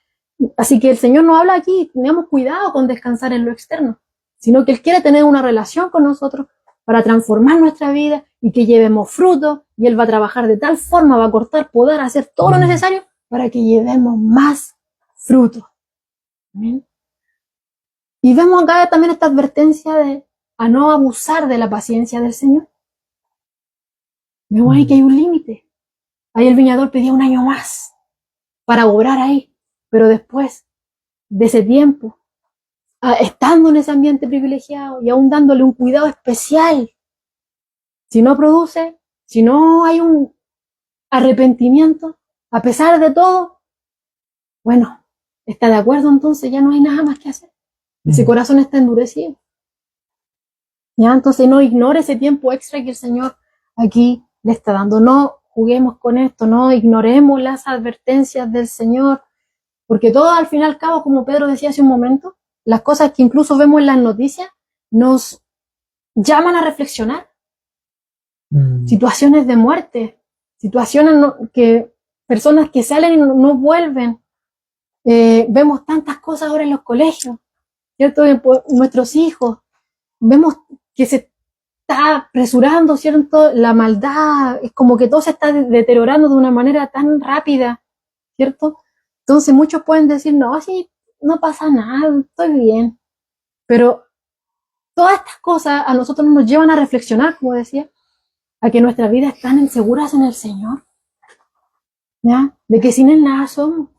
Así que el Señor no habla aquí, tengamos cuidado con descansar en lo externo, sino que Él quiere tener una relación con nosotros para transformar nuestra vida y que llevemos fruto, y Él va a trabajar de tal forma, va a cortar, poder hacer todo lo necesario para que llevemos más fruto. ¿Amén? Y vemos acá también esta advertencia de a no abusar de la paciencia del Señor. Vemos ahí que hay un límite. Ahí el viñador pedía un año más para obrar ahí, pero después de ese tiempo, estando en ese ambiente privilegiado y aún dándole un cuidado especial, si no produce, si no hay un arrepentimiento, a pesar de todo, bueno, está de acuerdo, entonces ya no hay nada más que hacer. Ese corazón está endurecido. Ya, entonces no ignore ese tiempo extra que el Señor aquí le está dando. No juguemos con esto, no ignoremos las advertencias del Señor, porque todo al fin y al cabo, como Pedro decía hace un momento, las cosas que incluso vemos en las noticias nos llaman a reflexionar. Situaciones de muerte, situaciones que personas que salen y no vuelven. Vemos tantas cosas ahora en los colegios, ¿cierto? Nuestros hijos, vemos que se está apresurando, ¿cierto? La maldad, es como que todo se está deteriorando de una manera tan rápida, ¿cierto? Entonces muchos pueden decir, no, sí, no pasa nada, estoy bien. Pero todas estas cosas a nosotros nos llevan a reflexionar, como decía, a que nuestras vidas están seguras en el Señor, ¿ya? De que sin Él nada somos.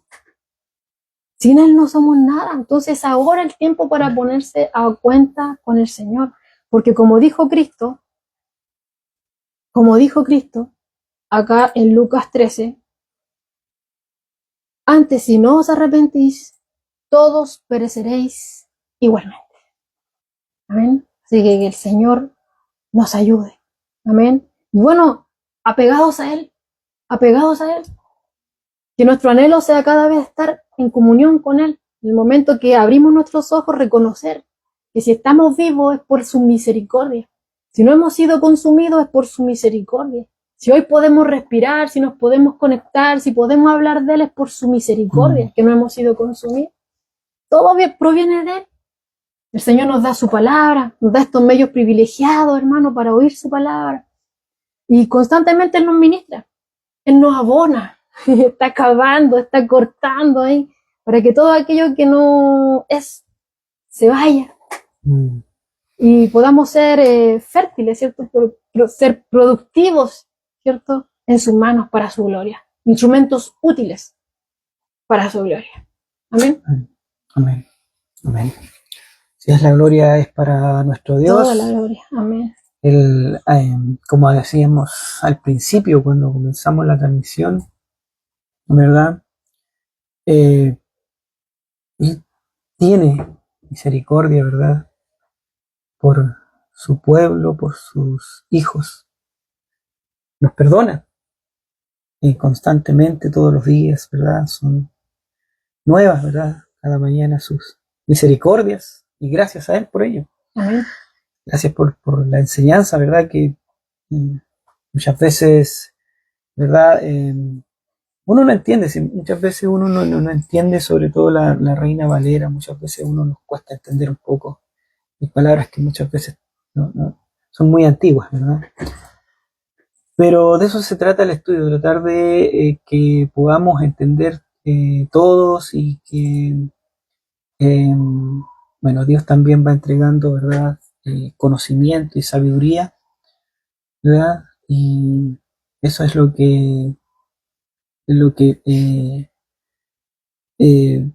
Sin Él no somos nada. Entonces ahora el tiempo para ponerse a cuenta con el Señor. Porque como dijo Cristo, acá en Lucas 13, antes si no os arrepentís, todos pereceréis igualmente. Amén. Así que el Señor nos ayude. Amén. Y bueno, apegados a Él, que nuestro anhelo sea cada vez estar en comunión con Él. En el momento que abrimos nuestros ojos, reconocer que si estamos vivos es por su misericordia. Si no hemos sido consumidos es por su misericordia. Si hoy podemos respirar, si nos podemos conectar, si podemos hablar de Él es por su misericordia, que no hemos sido consumidos. Todo proviene de Él. El Señor nos da su palabra, nos da estos medios privilegiados, hermano, para oír su palabra. Y constantemente Él nos ministra, Él nos abona, está cavando, está cortando ahí, para que todo aquello que no es, se vaya. Y podamos ser fértiles, ¿cierto? Ser productivos, ¿cierto? En sus manos para su gloria. Instrumentos útiles para su gloria. Amén. Amén. Amén. Si es la gloria es para nuestro Dios. Toda la gloria. Amén. Como decíamos al principio, cuando comenzamos la transmisión, ¿verdad? Él tiene misericordia, ¿verdad? Por su pueblo, por sus hijos. Nos perdona. Y constantemente, todos los días, ¿verdad? Son nuevas, ¿verdad? Cada mañana sus misericordias. Y gracias a Él por ello. Amén. Gracias por la enseñanza, ¿verdad? Que Muchas veces, ¿verdad? Uno no entiende, muchas veces uno no entiende, sobre todo la Reina Valera, muchas veces uno nos cuesta entender un poco mis palabras que muchas veces son muy antiguas, ¿verdad? Pero de eso se trata el estudio, tratar de que podamos entender todos y que, eh, bueno, Dios también va entregando, ¿verdad? Conocimiento y sabiduría, ¿verdad? Y eso es lo que eh,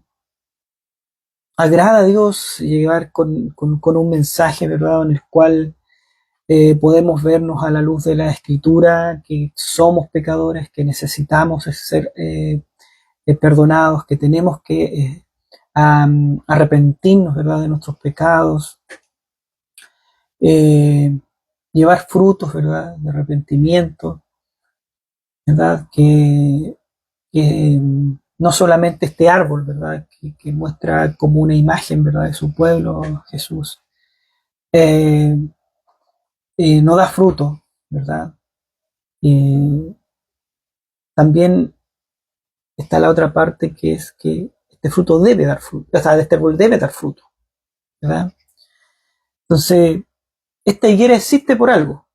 agrada a Dios, llegar con un mensaje, ¿verdad? En el cual podemos vernos a la luz de la Escritura, que somos pecadores, que necesitamos ser perdonados, que tenemos que arrepentirnos, ¿verdad? De nuestros pecados, eh, llevar frutos, ¿verdad? De arrepentimiento, ¿verdad? Que no solamente este árbol, ¿verdad? Que muestra como una imagen, ¿verdad? De su pueblo, Jesús, eh, no da fruto, ¿verdad? Eh, También está la otra parte, que es que este fruto debe dar fruto, o sea, este árbol debe dar fruto, ¿verdad? Entonces, esta higuera existe por algo,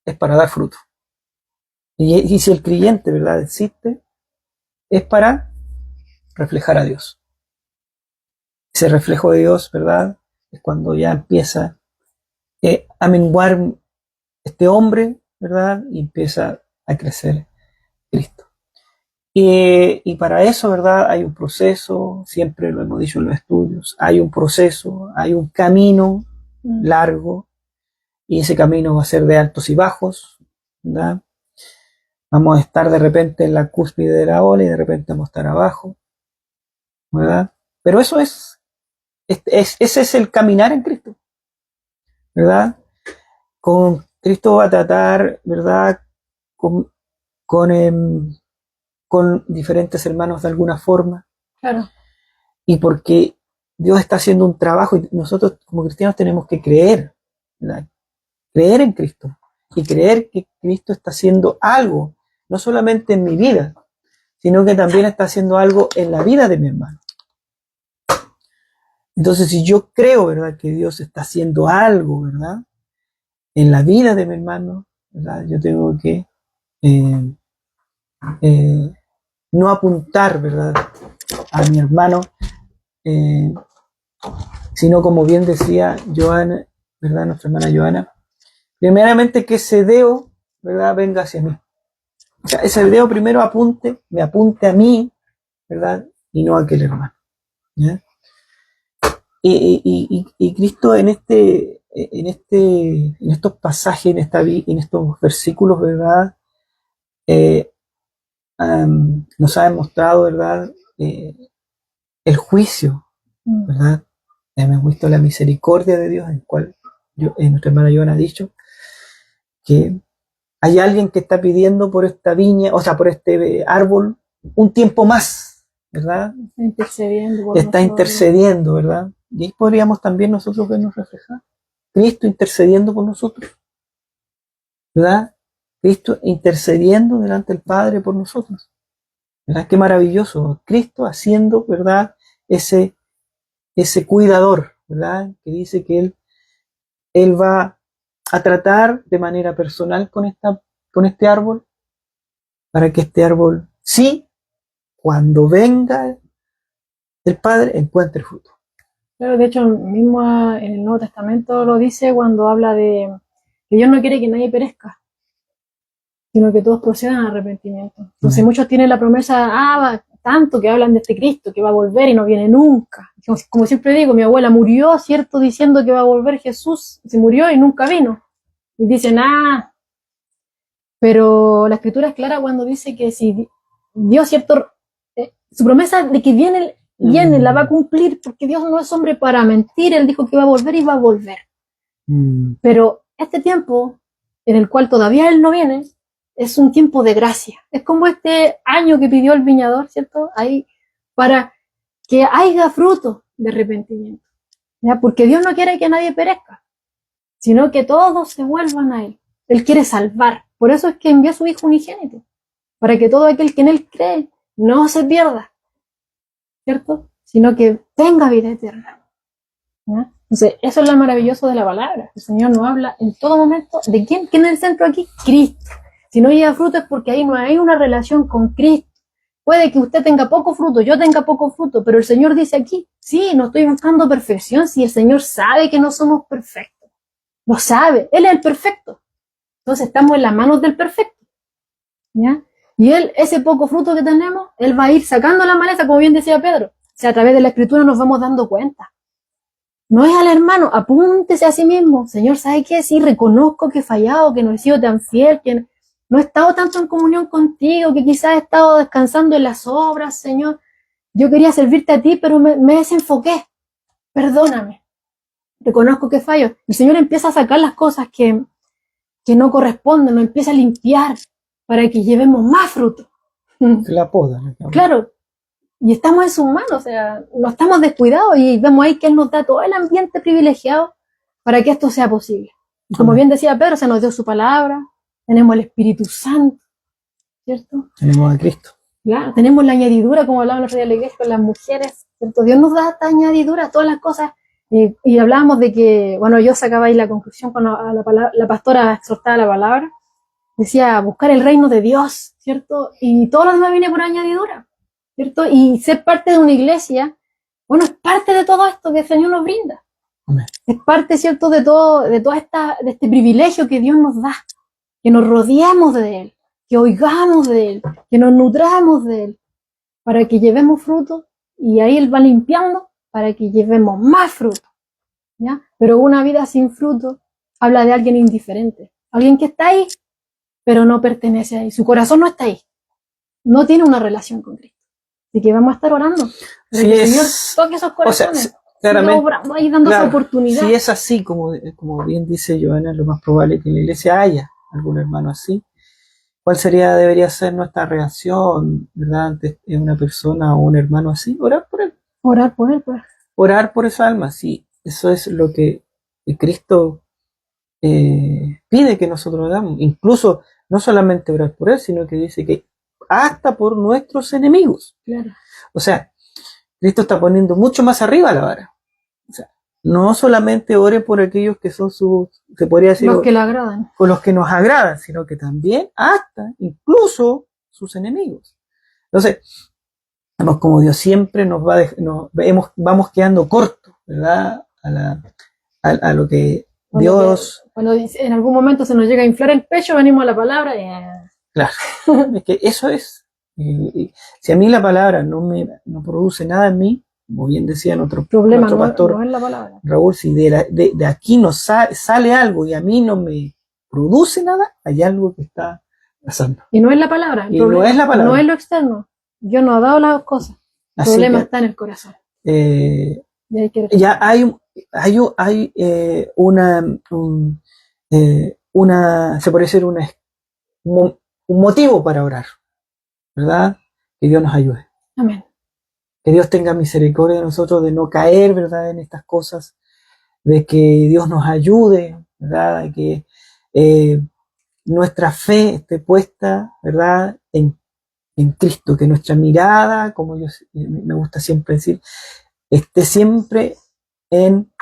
es para dar fruto. Y si el creyente, ¿verdad? Existe, es para reflejar a Dios. Ese reflejo de Dios, ¿verdad? Es cuando ya empieza a menguar este hombre, ¿verdad? Y empieza a crecer Cristo. Y para eso, ¿verdad? Hay un proceso, siempre lo hemos dicho en los estudios, hay un proceso, hay un camino largo, y ese camino va a ser de altos y bajos, ¿verdad? Vamos a estar de repente en la cúspide de la ola y de repente vamos a estar abajo, ¿verdad? Pero eso ese es el caminar en Cristo, ¿verdad? Con Cristo va a tratar, ¿verdad? Con, con, eh, con diferentes hermanos de alguna forma. Claro. Y porque Dios está haciendo un trabajo y nosotros como cristianos tenemos que creer, ¿verdad? Creer en Cristo y creer que Cristo está haciendo algo, no solamente en mi vida, sino que también está haciendo algo en la vida de mi hermano. Entonces, si yo creo, ¿verdad?, que Dios está haciendo algo, ¿verdad?, en la vida de mi hermano, ¿verdad?, yo tengo que eh, eh, no apuntar, ¿verdad?, a mi hermano, eh, sino como bien decía Joana, ¿verdad?, nuestra hermana Joana, primeramente que ese dedo, ¿verdad?, venga hacia mí. O sea, ese dedo primero me apunte a mí, ¿verdad?, y no a aquel hermano, ¿ya? Y Cristo en estos pasajes, en estos versículos, ¿verdad? Eh, nos ha demostrado, ¿verdad? El juicio, ¿verdad? Hemos visto la misericordia de Dios, en el cual nuestra hermana Joana ha dicho que hay alguien que está pidiendo por esta viña, o sea, por este árbol, un tiempo más, ¿verdad? Está intercediendo, ¿verdad? Y ahí podríamos también nosotros vernos reflejar. Cristo intercediendo por nosotros, ¿verdad? Cristo intercediendo delante del Padre por nosotros, ¿verdad? Qué maravilloso. Cristo haciendo, ¿verdad? Ese cuidador, ¿verdad? Que dice que él va a tratar de manera personal con este árbol, para que este árbol, sí, cuando venga el Padre, encuentre fruto. Claro, de hecho, mismo en el Nuevo Testamento lo dice cuando habla de que Dios no quiere que nadie perezca, sino que todos procedan al arrepentimiento. Entonces muchos tienen la promesa, tanto que hablan de este Cristo, que va a volver y no viene nunca. Como siempre digo, mi abuela murió, ¿cierto?, diciendo que va a volver Jesús, se murió y nunca vino. Y dicen, pero la Escritura es clara cuando dice que si Dios, ¿cierto?, su promesa de que viene, la va a cumplir, porque Dios no es hombre para mentir. Él dijo que va a volver y va a volver. Pero este tiempo en el cual todavía Él no viene es un tiempo de gracia. Es como este año que pidió el viñador, ¿cierto?, ahí, para que haya fruto de arrepentimiento, ¿ya? Porque Dios no quiere que nadie perezca, sino que todos se vuelvan a Él. Él quiere salvar. Por eso es que envió a su Hijo unigénito, para que todo aquel que en Él cree no se pierda, ¿cierto? Sino que tenga vida eterna. ¿Ya? Entonces, eso es lo maravilloso de la palabra. El Señor nos habla en todo momento de quién es el centro aquí, Cristo. Si no lleva fruto es porque ahí no hay una relación con Cristo. Puede que usted tenga poco fruto, yo tenga poco fruto, pero el Señor dice aquí, sí, no estoy buscando perfección, si el Señor sabe que no somos perfectos. Lo sabe, Él es el perfecto. Entonces estamos en las manos del perfecto. ¿Ya? Y Él, ese poco fruto que tenemos, Él va a ir sacando la maleza, como bien decía Pedro. O sea, a través de la Escritura nos vamos dando cuenta. No es al hermano, apúntese a sí mismo. Señor, ¿sabe qué? Sí, reconozco que he fallado, que no he sido tan fiel, que no he estado tanto en comunión contigo, que quizás he estado descansando en las obras, Señor. Yo quería servirte a ti, pero me desenfoqué. Perdóname. Reconozco que fallo. El Señor empieza a sacar las cosas que no corresponden, nos empieza a limpiar para que llevemos más fruto. La poda, ¿no? Claro. Y estamos en sus manos, o sea, no estamos descuidados y vemos ahí que Él nos da todo el ambiente privilegiado para que esto sea posible. Y como bien decía Pedro, se nos dio su palabra, tenemos el Espíritu Santo, ¿cierto? Tenemos a Cristo. Claro, tenemos la añadidura, como hablábamos los días de la iglesia con las mujeres, ¿cierto? Dios nos da esta añadidura, todas las cosas. Y hablábamos de que, bueno, yo sacaba ahí la conclusión cuando la pastora exhortaba la palabra, decía buscar el reino de Dios, ¿cierto? Y todo lo demás viene por añadidura. ¿Cierto? Y ser parte de una iglesia, bueno, es parte de todo esto que el Señor nos brinda. Amén. Es parte, ¿cierto?, de este privilegio que Dios nos da, que nos rodeemos de Él, que oigamos de Él, que nos nutramos de Él, para que llevemos fruto, y ahí Él va limpiando para que llevemos más fruto, ¿ya? Pero una vida sin fruto habla de alguien indiferente, alguien que está ahí, pero no pertenece ahí, su corazón no está ahí, no tiene una relación con Cristo. Así que vamos a estar orando. Para que el Señor toque esos corazones. O sea, claramente, obrando ahí, dando esa oportunidad. Si es así, como bien dice Joana, lo más probable es que en la iglesia haya algún hermano así. ¿Cuál debería ser nuestra reacción, verdad, ante una persona o un hermano así? Orar por él. Orar por él, pues. Orar por esa alma, sí. Eso es lo que Cristo pide que nosotros hagamos. Incluso, no solamente orar por él, sino que dice que hasta por nuestros enemigos. Claro. O sea, Cristo está poniendo mucho más arriba la vara. O sea, no solamente ore por aquellos que son se podría decir, los que le agradan, con los que nos agradan, sino que también hasta, incluso, sus enemigos. Entonces, vemos como Dios siempre vamos quedando cortos, ¿verdad? A lo que Dios... Cuando en algún momento se nos llega a inflar el pecho, venimos a la palabra y... Claro, es que eso es. Si a mí la palabra no produce nada en mí, como bien decía nuestro pastor no es la palabra. Raúl, si de aquí no sale algo y a mí no me produce nada, hay algo que está pasando. Y no es la palabra. No es la palabra. No es lo externo. Dios nos ha dado las dos cosas. El problema está en el corazón. Ya hay se puede decir un motivo para orar, ¿verdad? Que Dios nos ayude. Amén. Que Dios tenga misericordia de nosotros, de no caer, ¿verdad?, en estas cosas, de que Dios nos ayude, ¿verdad?, de que nuestra fe esté puesta, ¿verdad?, en Cristo, que nuestra mirada, como me gusta siempre decir, esté siempre en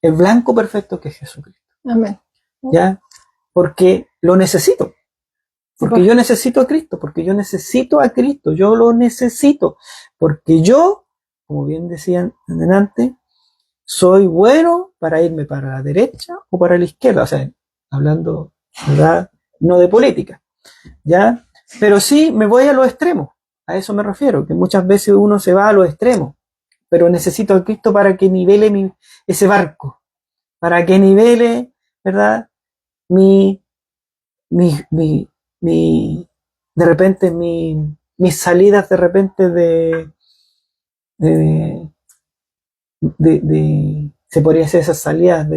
el blanco perfecto que es Jesucristo. Amén. ¿Ya? Porque lo necesito. Porque yo necesito a Cristo, porque yo necesito a Cristo, yo lo necesito, porque yo, como bien decían antes, soy bueno para irme para la derecha o para la izquierda, o sea, hablando, ¿verdad?, no de política, ¿ya? Pero sí me voy a los extremos, a eso me refiero, que muchas veces uno se va a los extremos, pero necesito a Cristo para que nivele ese barco, para que nivele, ¿verdad?, de repente mis salidas de repente se podría hacer esas salidas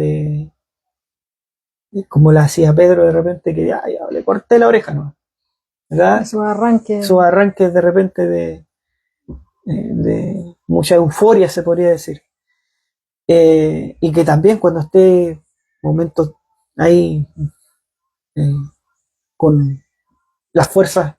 como la hacía Pedro de repente, que ya le corté la oreja, ¿no? ¿Verdad? Esos arranques de repente de mucha euforia, se podría decir. Y que también cuando esté momentos ahí con las fuerzas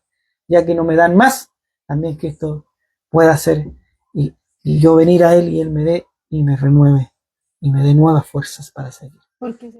ya que no me dan más, también que esto pueda ser y yo venir a Él y Él me dé y me renueve y me dé nuevas fuerzas para seguir. Porque